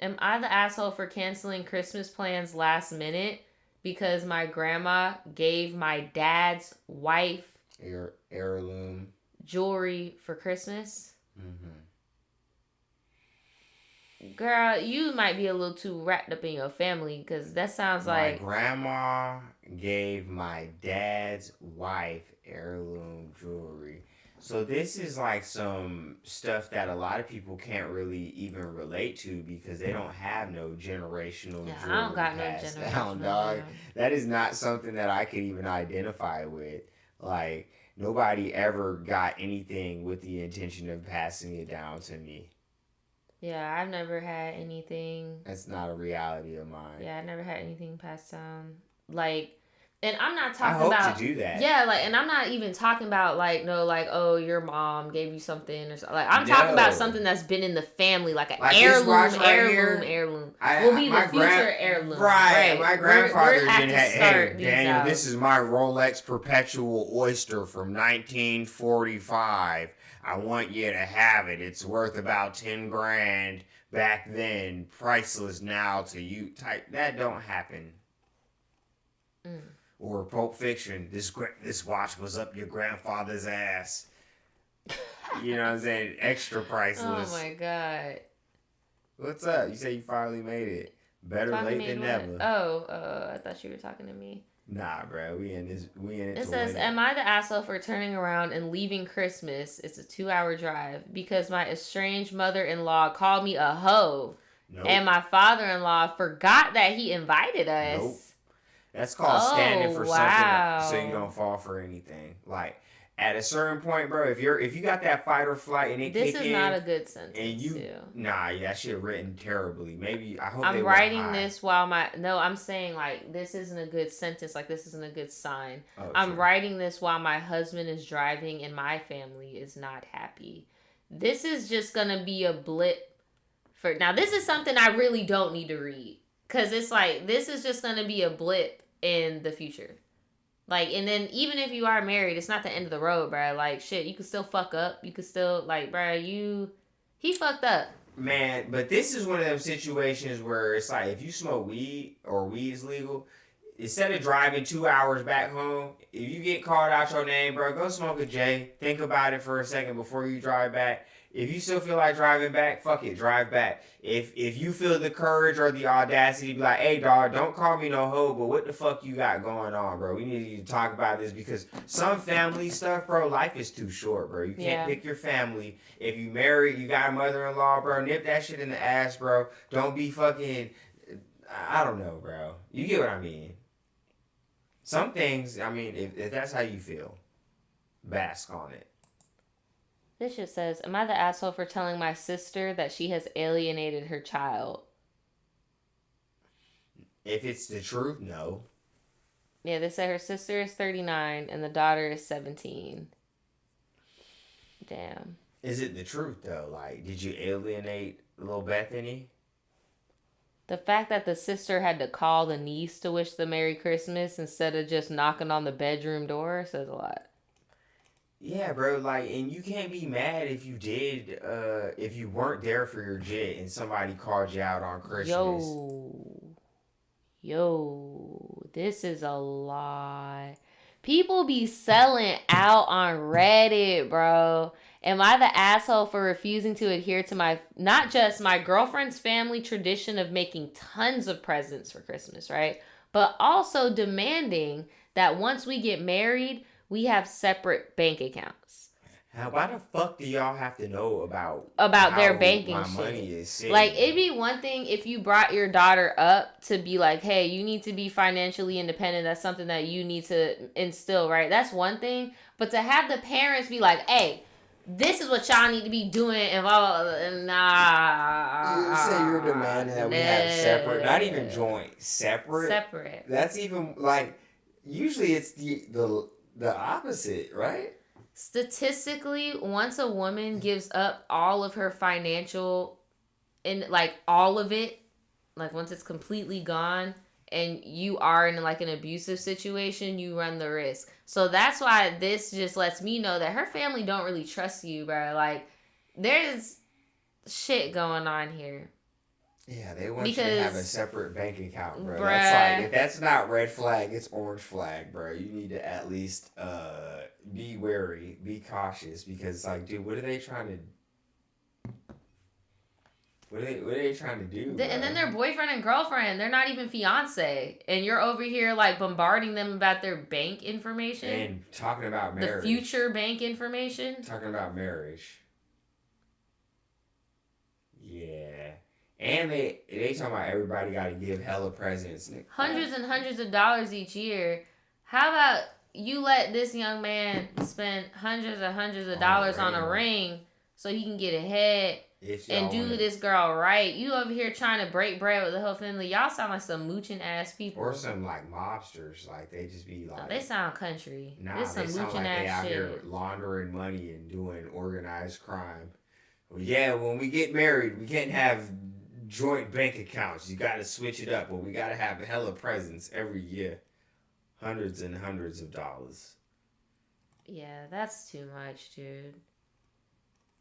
am I the asshole for canceling Christmas plans last minute because my grandma gave my dad's wife heirloom jewelry for Christmas? Mm-hmm. Girl, you might be a little too wrapped up in your family because that sounds like... My grandma gave my dad's wife heirloom jewelry. So this is like some stuff that a lot of people can't really even relate to because they don't have no generational jewelry. I don't got no generational dog. That is not something that I could even identify with. Like, nobody ever got anything with the intention of passing it down to me. Yeah, I've never had anything. That's not a reality of mine. Yeah, I never had anything passed down. Like, and I'm not talking about... I hope to do that. Yeah, like, and I'm not even talking about, like, no, like, oh, your mom gave you something or something. Like, I'm talking about something that's been in the family, like an heirloom. Will be the future heirloom. Right. My grandfather didn't have, hey, Daniel, this is my Rolex Perpetual Oyster from 1945. I want you to have it. It's worth about 10 grand back then, priceless now to you. Type that don't happen. Or Pulp Fiction. This watch was up your grandfather's ass. You know what I'm saying? Extra priceless. Oh my god. What's up? You say you finally made it. Better late than never. I thought you were talking to me. Nah, bro. We in it. It says, am I the asshole for turning around and leaving Christmas? It's a 2-hour drive because my estranged mother-in-law called me a hoe. Nope. And my father-in-law forgot that he invited us. Nope. That's called standing for something so you don't fall for anything. Like, at a certain point, bro, if you got that fight or flight and it kick in... This is not a good sentence, and that shit written terribly. Maybe, I hope I'm writing this while I'm saying, like, this isn't a good sentence. Like, this isn't a good sign. I'm writing this while my husband is driving and my family is not happy. This is just gonna be a blip for... Now, this is something I really don't need to read. Because it's like, this is just gonna be a blip in the future. Like, and then even if you are married, it's not the end of the road, bro. Like, shit, you can still fuck up. You can still, like, bro, he fucked up. Man, but this is one of them situations where it's like, if you smoke weed or weed is legal, instead of driving 2 hours back home, if you get called out your name, bro, go smoke a J. Think about it for a second before you drive back. If you still feel like driving back, fuck it, drive back. If you feel the courage or the audacity to be like, hey, dog, don't call me no hoe, but what the fuck you got going on, bro? We need to talk about this because some family stuff, bro, life is too short, bro. You can't pick your family. If you married, you got a mother-in-law, bro, nip that shit in the ass, bro. Don't be fucking, I don't know, bro. You get what I mean. Some things, I mean, if that's how you feel, bask on it. This just says, am I the asshole for telling my sister that she has alienated her child? If it's the truth, no. Yeah, they say her sister is 39 and the daughter is 17. Damn. Is it the truth, though? Like, did you alienate little Bethany? The fact that the sister had to call the niece to wish the Merry Christmas instead of just knocking on the bedroom door says a lot. Yeah, bro, like, and you can't be mad if you did, if you weren't there for your jit and somebody called you out on Christmas. Yo, this is a lot. People be selling out on Reddit, bro. Am I the asshole for refusing to adhere to not just my girlfriend's family tradition of making tons of presents for Christmas, right? But also demanding that once we get married, we have separate bank accounts. Why the fuck do y'all have to know about their banking shit? Money is sitting? Like, it'd be one thing if you brought your daughter up to be like, hey, you need to be financially independent. That's something that you need to instill, right? That's one thing. But to have the parents be like, hey, this is what y'all need to be doing, and blah, blah, blah, nah. You say you're demanding that we have separate, not even joint, separate. Separate. That's even, like, usually it's the opposite, right? Statistically, once a woman gives up all of her financial, and like all of it, like once it's completely gone and you are in like an abusive situation, you run the risk. So that's why this just lets me know that her family don't really trust you, bro. Like, there's shit going on here. Yeah, they want you to have a separate bank account, bro. That's like, if that's not red flag, it's orange flag, bro. You need to at least be wary, be cautious, because like, dude, what are they trying to? What are they trying to do? And then their boyfriend and girlfriend, they're not even fiance, and you're over here like bombarding them about their bank information and talking about marriage, the future bank information, talking about marriage. Yeah. And they talking about everybody got to give hella presents. Hundreds and hundreds of dollars each year. How about you let this young man spend hundreds of dollars on a ring so he can get ahead and do this girl right. You over here trying to break bread with the whole family. Y'all sound like some mooching ass people. Or some like mobsters. Like they just be like. No, they sound country. Nah, this some they sound mooching like they ass out shit. here laundering money and doing organized crime. Well, yeah, when we get married, we can't have joint bank accounts. You got to switch it up. Well, we got to have hella presents every year. Hundreds and hundreds of dollars. Yeah, that's too much, dude.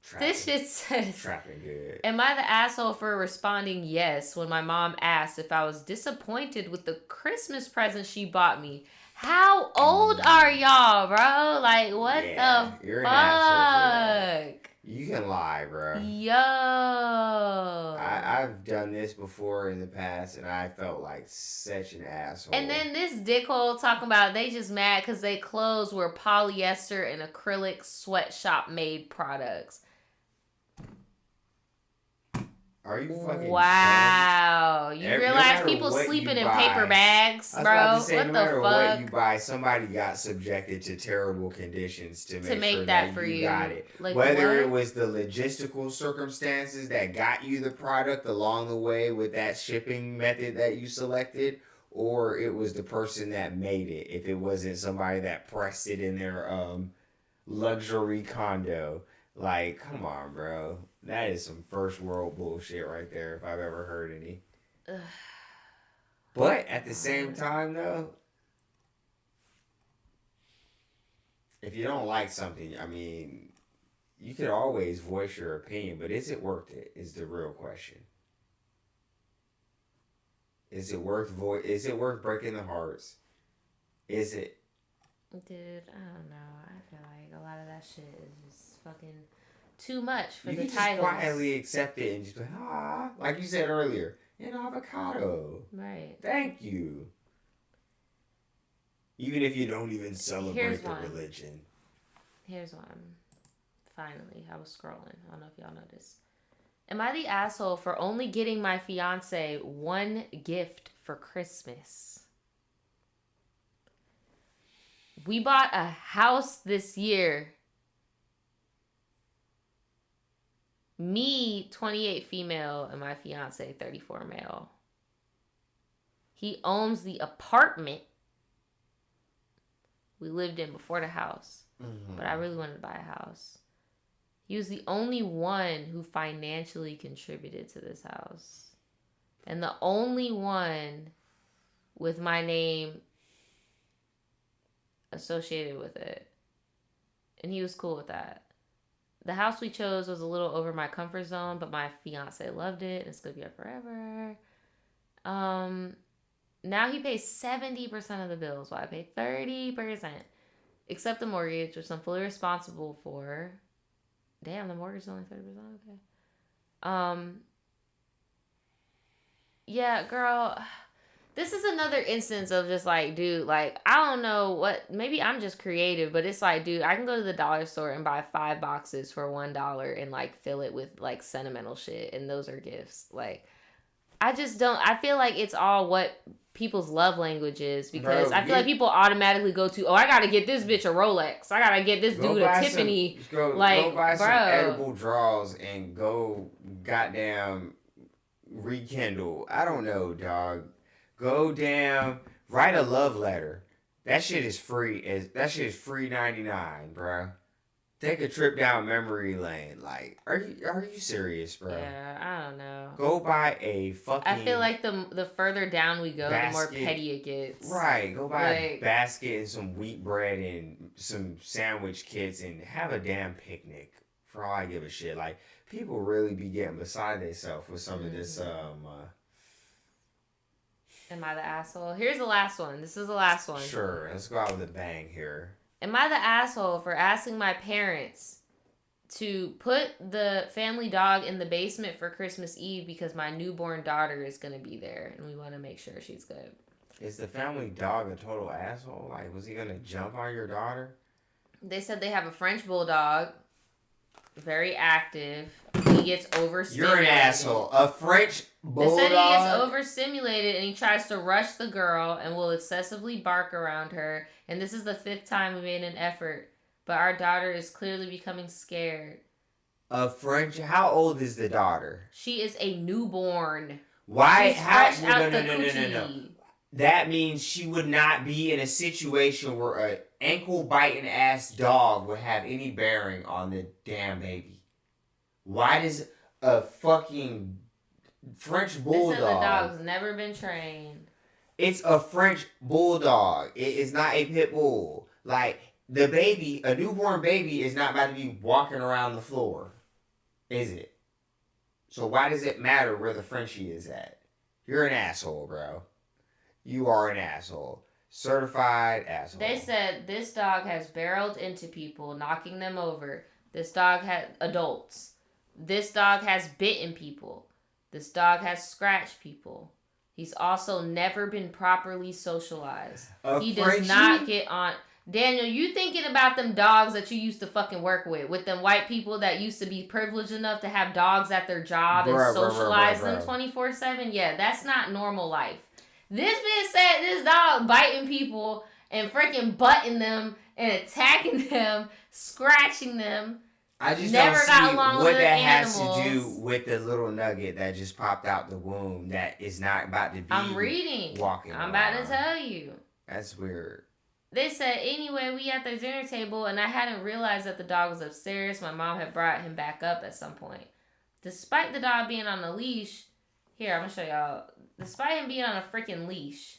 Trapping. This shit says, trapping good. Am I the asshole for responding yes when my mom asked if I was disappointed with the Christmas present she bought me? How old are y'all, bro? Like, what the you're fuck? An asshole for that. You can lie, bro. Yo. I've done this before in the past, and I felt like such an asshole. And then this dickhole talking about they just mad because they clothes were polyester and acrylic sweatshop made products. Are you fucking wow? You realize people sleeping in paper bags, bro? Say, what no the matter fuck? What you buy, somebody got subjected to terrible conditions to make sure that for you got it. Like, whether it was the logistical circumstances that got you the product along the way with that shipping method that you selected, or it was the person that made it. If it wasn't somebody that pressed it in their luxury condo. Like, come on, bro. That is some first world bullshit right there, if I've ever heard any. But at the same time, though, if you don't like something, I mean, you could always voice your opinion, but is it worth it? Is the real question. Is it worth breaking the hearts? Is it? Dude, I don't know. I feel like a lot of that shit is just fucking too much for the titles. You can just quietly accept it and just be like you said earlier, an avocado. Right. Thank you. Even if you don't even celebrate the religion. Here's one. Finally, I was scrolling. I don't know if y'all noticed. Am I the asshole for only getting my fiance one gift for Christmas? We bought a house this year. Me, 28 female, and my fiance, 34 male. He owns the apartment we lived in before the house. Mm-hmm. But I really wanted to buy a house. He was the only one who financially contributed to this house. And the only one with my name associated with it. And he was cool with that. The house we chose was a little over my comfort zone, but my fiance loved it, and it's gonna be up forever. Now he pays 70% of the bills, while I pay 30%, except the mortgage, which I'm fully responsible for. Damn, the mortgage is only 30%. Okay. Yeah, girl. This is another instance of just like, dude, like, I don't know what, maybe I'm just creative, but it's like, dude, I can go to the dollar store and buy 5 boxes for $1 and like fill it with like sentimental shit. And those are gifts. Like, I just don't, I feel like it's all what people's love language is, because I feel like people automatically go to, I gotta get this bitch a Rolex. I gotta get this dude a Tiffany. Go buy some edible draws and go goddamn rekindle. I don't know, dog. Go down, write a love letter. That shit is free. That shit is free 99, bro. Take a trip down memory lane. Like, are you serious, bro? Yeah, I don't know. Go buy a fucking. I feel like the further down we go, the more petty it gets. Right. Go buy a basket and some wheat bread and some sandwich kits and have a damn picnic. For all I give a shit, like, people really be getting beside themselves with some of this Am I the asshole? Here's the last one. This is the last one. Sure. Let's go out with a bang here. Am I the asshole for asking my parents to put the family dog in the basement for Christmas Eve because my newborn daughter is going to be there and we want to make sure she's good? Is the family dog a total asshole? Like, was he going to jump on your daughter? They said they have a French bulldog. Very active. He gets overstimulated. You're an asshole. A French bulldog? They said he gets overstimulated and he tries to rush the girl and will excessively bark around her. and this is the 5th time we made an effort, but our daughter is clearly becoming scared. A French? How old is the daughter? She is a newborn. Why? She's fresh out the coochie. No. That means she would not be in a situation where an ankle-biting ass dog would have any bearing on the damn baby. Why does a fucking French bulldog... They said the dog's never been trained. It's a French bulldog. It is not a pit bull. Like, the baby, a newborn baby is not about to be walking around the floor. Is it? So why does it matter where the Frenchie is at? You're an asshole, bro. You are an asshole. Certified asshole. They said this dog has barreled into people, knocking them over. This dog had adults. This dog has bitten people. This dog has scratched people. He's also never been properly socialized. He does not get on... Daniel, you thinking about them dogs that you used to fucking work with them white people that used to be privileged enough to have dogs at their job and socialize them 24/7? Yeah, that's not normal life. This bitch said this dog biting people and freaking butting them and attacking them, scratching them. I just never got along with the animals. What that has to do with the little nugget that just popped out the womb that is not about to be I'm reading. Walking I'm around. about to tell you. That's weird. They said, anyway, we at the dinner table, and I hadn't realized that the dog was upstairs. My mom had brought him back up at some point. Despite the dog being on a leash, here, I'm going to show y'all. Despite him being on a freaking leash,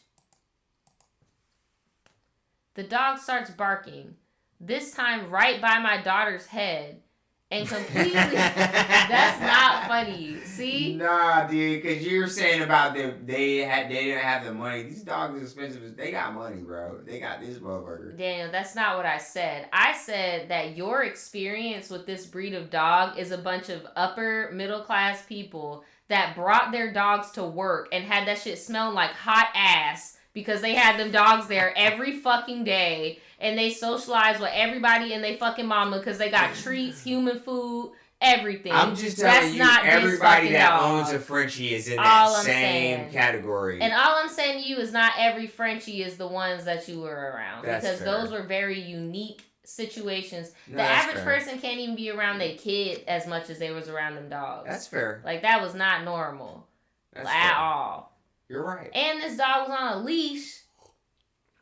the dog starts barking, this time right by my daughter's head. And completely, that's not funny. See? Nah, dude, because you're saying about them, they didn't have the money. These dogs are expensive. They got money, bro. They got this motherfucker. Daniel, that's not what I said. I said that your experience with this breed of dog is a bunch of upper middle class people that brought their dogs to work and had that shit smelling like hot ass because they had them dogs there every fucking day. And they socialize with everybody and they fucking mama because they got treats, human food, everything. I'm just telling you, everybody that owns a Frenchie is in that same category. And all I'm saying to you is not every Frenchie is the ones that you were around. Because those were very unique situations. The average person can't even be around their kid as much as they was around them dogs. That's fair. Like, that was not normal. At all. You're right. And this dog was on a leash.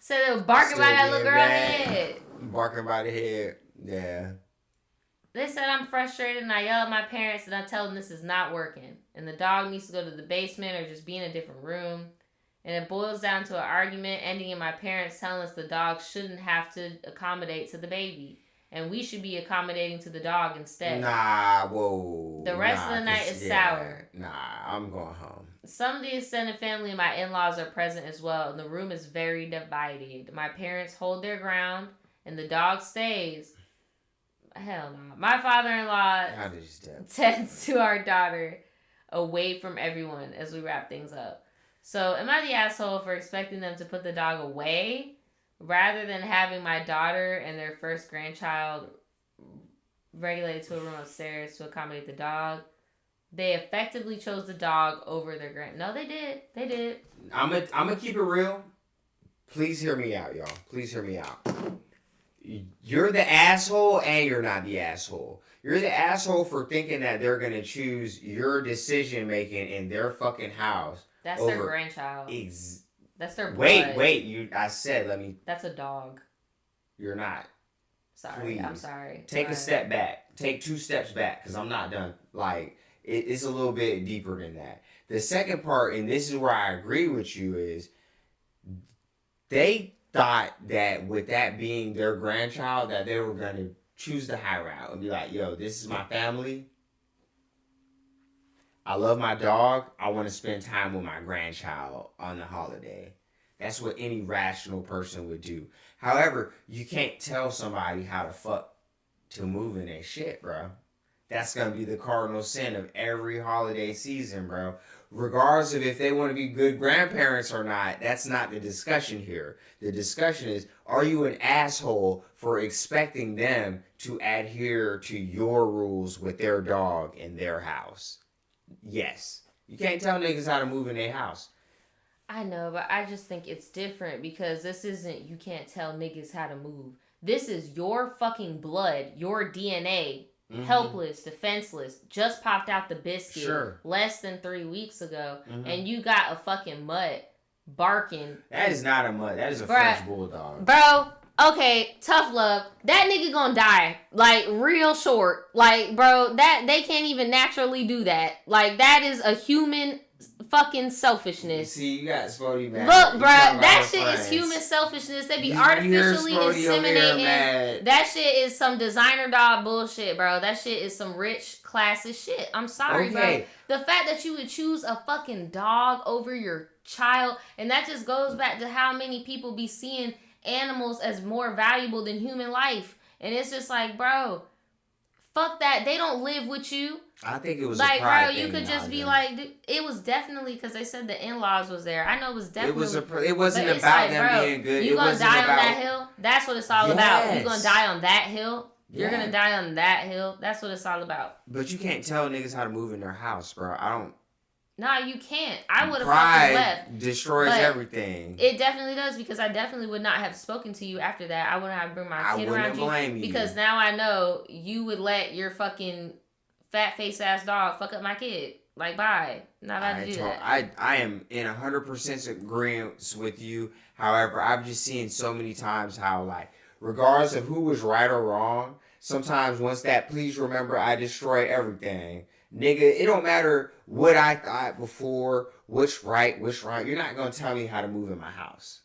So they were barking by that little girl's head. Barking by the head, yeah. They said I'm frustrated and I yell at my parents and I tell them this is not working. And the dog needs to go to the basement or just be in a different room. And it boils down to an argument ending in my parents telling us the dog shouldn't have to accommodate to the baby. And we should be accommodating to the dog instead. Nah, whoa. The rest of the night is sour. Nah, I'm going home. Some of the extended family and my in-laws are present as well, and the room is very divided. My parents hold their ground, and the dog stays. Hell no. My father-in-law tends to our daughter away from everyone as we wrap things up. So, am I the asshole for expecting them to put the dog away rather than having my daughter and their first grandchild regulated to a room upstairs to accommodate the dog? They effectively chose the dog over their grand. No, they did. They did. I'm gonna keep it real. Please hear me out, y'all. Please hear me out. You're the asshole and you're not the asshole. You're the asshole for thinking that they're gonna choose your decision making in their fucking house. That's their grandchild. That's their blood. Wait. I said let me. That's a dog. You're not. Sorry. Please. I'm sorry. Take a step back. Take 2 steps back because I'm not done. Like. It's a little bit deeper than that. The second part, and this is where I agree with you, is they thought that with that being their grandchild, that they were going to choose the high route and be like, yo, this is my family. I love my dog. I want to spend time with my grandchild on the holiday. That's what any rational person would do. However, you can't tell somebody how to fuck to move in their shit, bro. That's going to be the cardinal sin of every holiday season, bro. Regardless of if they want to be good grandparents or not, that's not the discussion here. The discussion is, are you an asshole for expecting them to adhere to your rules with their dog in their house? Yes. You can't tell niggas how to move in their house. I know, but I just think it's different because this isn't, you can't tell niggas how to move. This is your fucking blood, your DNA, helpless, defenseless, just popped out the biscuit less than 3 weeks ago, and you got a fucking mutt barking. That is not a mutt. That is a French bulldog. Bro, okay, tough love. That nigga gonna die. Like, real short. Like, bro, that they can't even naturally do that. Like, that is a human fucking selfishness. See, you got Spody mad. Look, bro, that shit is human selfishness. They be artificially inseminating. That shit is some designer dog bullshit, bro. That shit is some rich, classist shit. I'm sorry, bro. The fact that you would choose a fucking dog over your child, and that just goes back to how many people be seeing animals as more valuable than human life. And it's just like, bro, fuck that. They don't live with you. I think it was like, a pride bro, you could just be like, it was definitely, because they said the in-laws was there. I know it was definitely. It wasn't about them being good. You gonna die on that hill? That's what it's all about. You gonna die on that hill? You're gonna die on that hill? That's what it's all about. But you can't tell niggas how to move in their house, bro. I don't. Nah, you can't. I would have fucking left. Destroys everything. It definitely does, because I definitely would not have spoken to you after that. I wouldn't have bring my kid around you. Because now I know you would let your fucking fat face ass dog fuck up my kid. Like, bye. Not about to do that. I am in 100% agreement with you. However, I've just seen so many times how, like, regardless of who was right or wrong, sometimes once that please remember I destroy everything. Nigga, it don't matter what I thought before, which right. You're not going to tell me how to move in my house.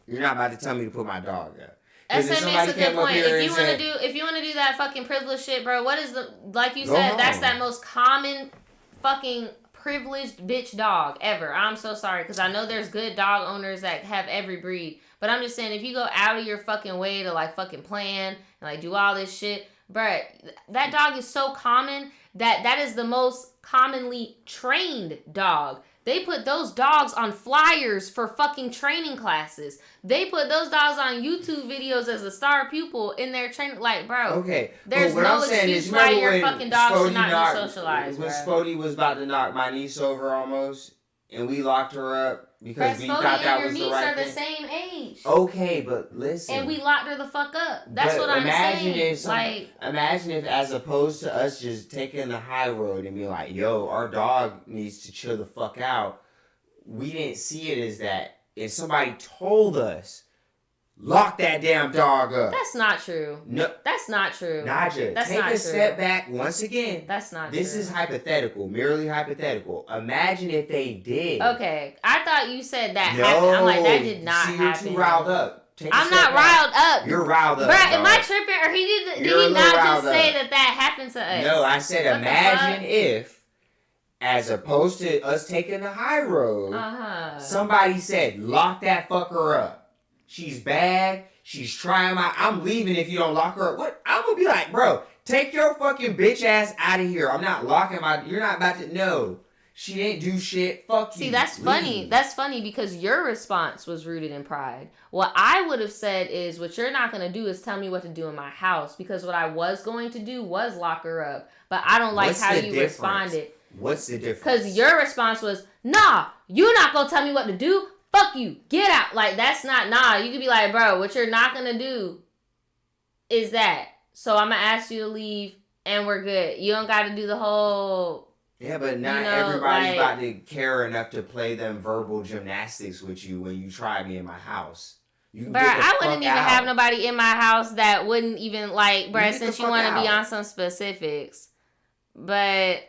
You're not about to tell me to put my dog up. That's a good point. If you want to do that fucking privilege shit, bro, what is like you said, that's that most common fucking privileged bitch dog ever. I'm so sorry, because I know there's good dog owners that have every breed. But I'm just saying, if you go out of your fucking way to like fucking plan and like do all this shit, bruh, that dog is so common that is the most commonly trained dog. They put those dogs on flyers for fucking training classes. They put those dogs on YouTube videos as a star pupil in their training. Like, bro, okay. There's no excuse why your fucking dog should not be socialized, when Spody was about to knock my niece over almost, and we locked her up because we thought that was the right thing. Spody and your niece are the same age. Okay, but listen. And we locked her the fuck up. That's what I'm saying. Imagine if, as opposed to us just taking the high road and being like, yo, our dog needs to chill the fuck out, we didn't see it as that. If somebody told us, lock that damn dog up. That's not true. No. That's not true. Naja, take a step back once again. That's not true. This is hypothetical, merely hypothetical. Imagine if they did. Okay, I thought you said that happened. I'm like, that did not happen. You're too riled up. I'm not riled up. You're riled up. Bro, am I tripping? Or did he not just say that happened to us? No, I said imagine if, as opposed to us taking the high road, somebody said, lock that fucker up. She's bad. She's trying I'm leaving if you don't lock her up. What? I'm going to be like, bro, take your fucking bitch ass out of here. I'm not locking you're not about to know. She didn't do shit. Fuck you. See, that's funny. That's funny because your response was rooted in pride. What I would have said is, what you're not going to do is tell me what to do in my house, because what I was going to do was lock her up. But I don't like how you responded. What's the difference? Because your response was, nah, you're not going to tell me what to do. Fuck you. Get out. Like, that's not, you could be like, bro, what you're not going to do is that. So I'm going to ask you to leave and we're good. You don't got to do the whole... Yeah, but not everybody's about to care enough to play them verbal gymnastics with you when you try me in my house. I wouldn't even have nobody in my house that wouldn't even like, bruh, since you want to be on some specifics. But...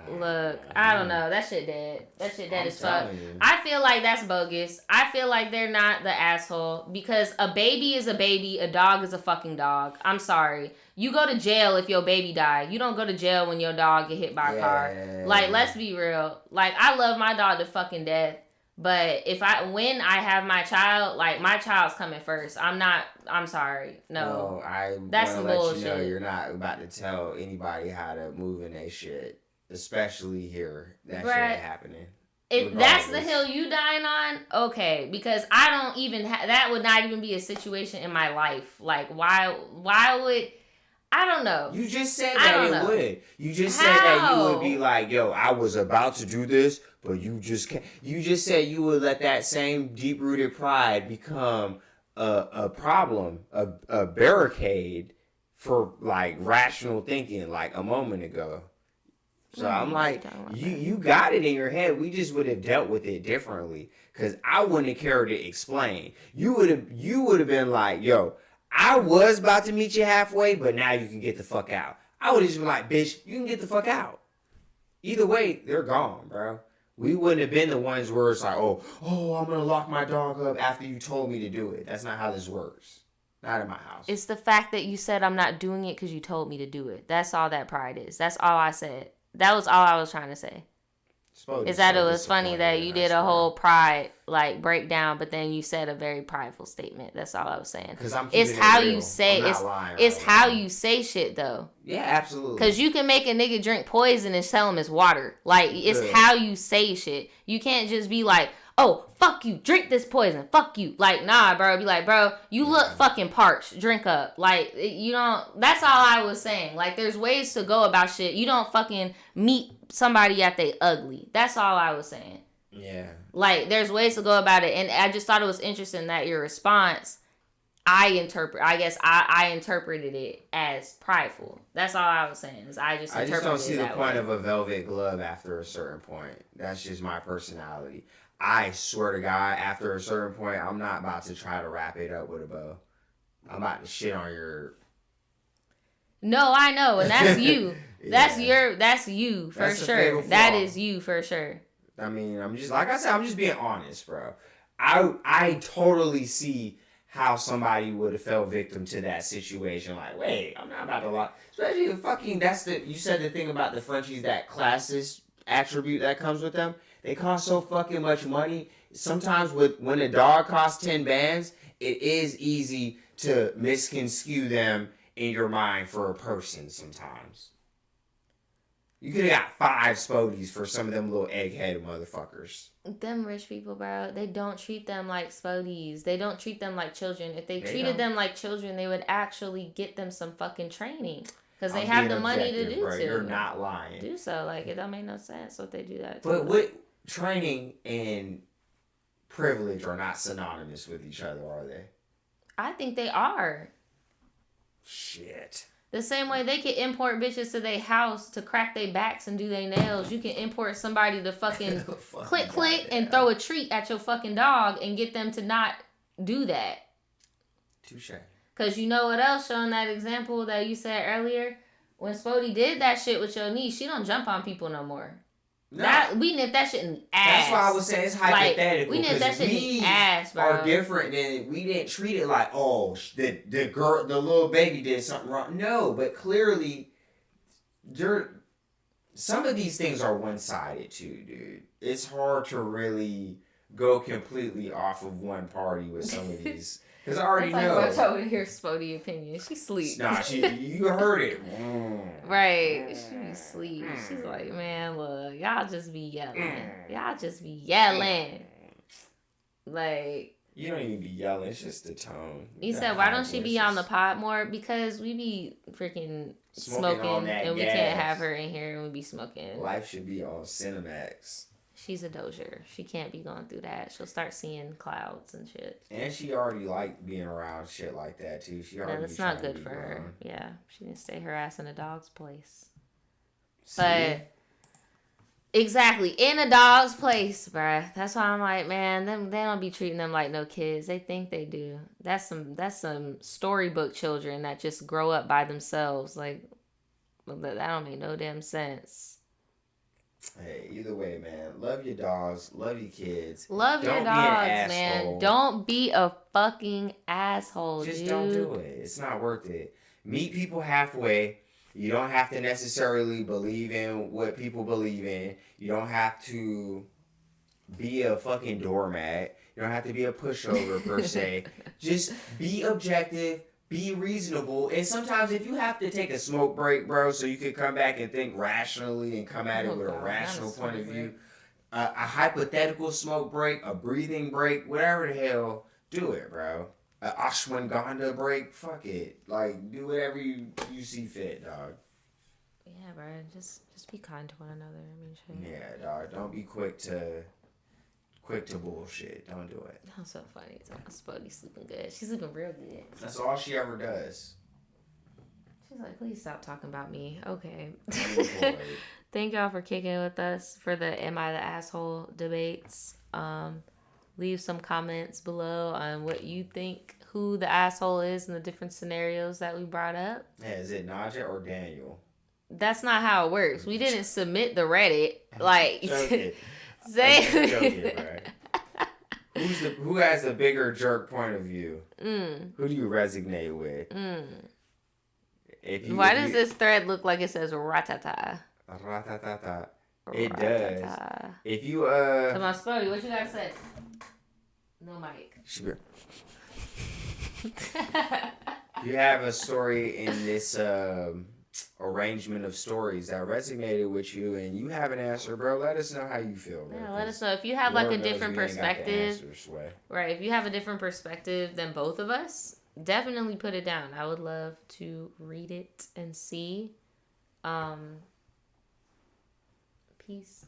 Look, I don't know. That shit dead. That shit dead as fuck. I feel like that's bogus. I feel like they're not the asshole, because a baby is a baby. A dog is a fucking dog. I'm sorry. You go to jail if your baby died. You don't go to jail when your dog get hit by a car. Like, let's be real. Like, I love my dog to fucking death. But when I have my child, like, my child's coming first. I'm sorry. No. That's some bullshit. You know you're not about to tell anybody how to move in their shit. Especially here, that shit ain't happening. If that's the hill you dying on, okay, because I don't even that would not even be a situation in my life. Like, why would I don't know. You just said that it would. You just said that you would be like, yo, I was about to do this, but you just can't. You just said you would let that same deep-rooted pride become a problem, a barricade for, like, rational thinking, like, a moment ago. So I'm like, you got it in your head. We just would have dealt with it differently. Because I wouldn't have cared to explain. You would have been like, yo, I was about to meet you halfway, but now you can get the fuck out. I would have just been like, bitch, you can get the fuck out. Either way, they're gone, bro. We wouldn't have been the ones where it's like, oh, I'm going to lock my dog up after you told me to do it. That's not how this works. Not in my house. It's the fact that you said I'm not doing it because you told me to do it. That's all that pride is. That's all I said. That was all I was trying to say. Is that it was funny that you did a whole pride like breakdown, but then you said a very prideful statement. That's all I was saying. It's how you say it's how you say shit though. Yeah, absolutely. Because you can make a nigga drink poison and tell him it's water. Like it's how you say shit. You can't just be like, oh, fuck you, drink this poison, fuck you. Like, nah, bro. Be like, bro, you look fucking parched, drink up. Like, you don't, that's all I was saying. Like, there's ways to go about shit. You don't fucking meet somebody at they ugly. That's all I was saying. Yeah. Like, there's ways to go about it. And I just thought it was interesting that your response, I interpreted it as prideful. That's all I was saying. Is I just don't see the point of a velvet glove after a certain point. That's just my personality. I swear to God, after a certain point, I'm not about to try to wrap it up with a bow. I'm about to shit on your... No, I know, and that's you. That's you for sure. That is you for sure. I mean, I'm just, like I said, I'm just being honest, bro. I totally see how somebody would have fell victim to that situation. Like, wait, I'm not about to lie. Especially the fucking, you said the thing about the Frenchies, that classist attribute that comes with them. They cost so fucking much money. Sometimes when a dog costs 10 bands, it is easy to misconstrue them in your mind for a person sometimes. You could have got 5 Spodies for some of them little egghead motherfuckers. Them rich people, bro, they don't treat them like Spodies. They don't treat them like children. If they treated them like children, they would actually get them some fucking training. Because they have the money to do so. You're not lying. Do so. Like, it don't make no sense what they do that. But what... Training and privilege are not synonymous with each other, are they? I think they are. Shit. The same way they can import bitches to their house to crack their backs and do their nails, you can import somebody to fucking click and throw a treat at your fucking dog and get them to not do that. Touche. Because you know what else, showing that example that you said earlier? When Spody did that shit with your niece, she don't jump on people no more. No. We nipped that shit in the ass. That's why I was saying it's hypothetical. Like, we nipped that shit in the ass, bro. Are different than, we didn't treat it like, oh, the little baby did something wrong. No, but clearly, some of these things are one-sided too, dude. It's hard to really go completely off of one party with some of these. Because I already know. Like, over here, Spody opinion. She sleep. Nah, you heard it. Right. She sleep. She's like, man, look, y'all just be yelling. Y'all just be yelling. Like. You don't even be yelling. It's just the tone. He said, why don't she be on the pod more? Because we be freaking smoking and we can't have her in here and we be smoking. Life should be on Cinemax. She's a dozier. She can't be going through that. She'll start seeing clouds and shit. And she already liked being around shit like that too. That's not good for her. Yeah, she didn't stay her ass in a dog's place. See? But exactly, in a dog's place, bruh. That's why I'm like, man, they don't be treating them like no kids. They think they do. That's some storybook children that just grow up by themselves. Like, that don't make no damn sense. Hey, either way, man. Love your dogs. Love your kids. Love your dogs, man. Don't be a fucking asshole, Just dude. don't do it. It's not worth it. Meet people halfway. You don't have to necessarily believe in what people believe in. You don't have to be a fucking doormat. You don't have to be a pushover, per se. Just be objective. Be reasonable. And sometimes if you have to take a smoke break, bro, so you can come back and think rationally and come at it with a rational point of view, a hypothetical smoke break, a breathing break, whatever the hell, do it, bro. ashwagandha break. Fuck it. Like, do whatever you see fit, dog. Yeah, bro. Just be kind to one another. I mean, shit. Yeah, dog. Don't be quick to bullshit. Don't do it. That was so funny. Spoddy's sleeping good. She's sleeping real good. That's all she ever does. She's like, please stop talking about me. Okay. Thank y'all for kicking with us for the Am I the Asshole debates. Leave some comments below on what you think, who the asshole is in the different scenarios that we brought up. Yeah, is it Naja or Daniel? That's not how it works. We didn't submit the Reddit. Like, say who has the bigger jerk point of view? Who do you resonate with? Why does this thread look like it says ratata? Ratatata. It does. If you come on, Spoddy, what you gotta say? No mic. You have a story in this arrangement of stories that resonated with you and you have an answer, bro, let us know how you feel, bro. Yeah, let us know if you have like a different perspective. Right, if you have a different perspective than both of us, definitely put it down. I would love to read it and see. Peace.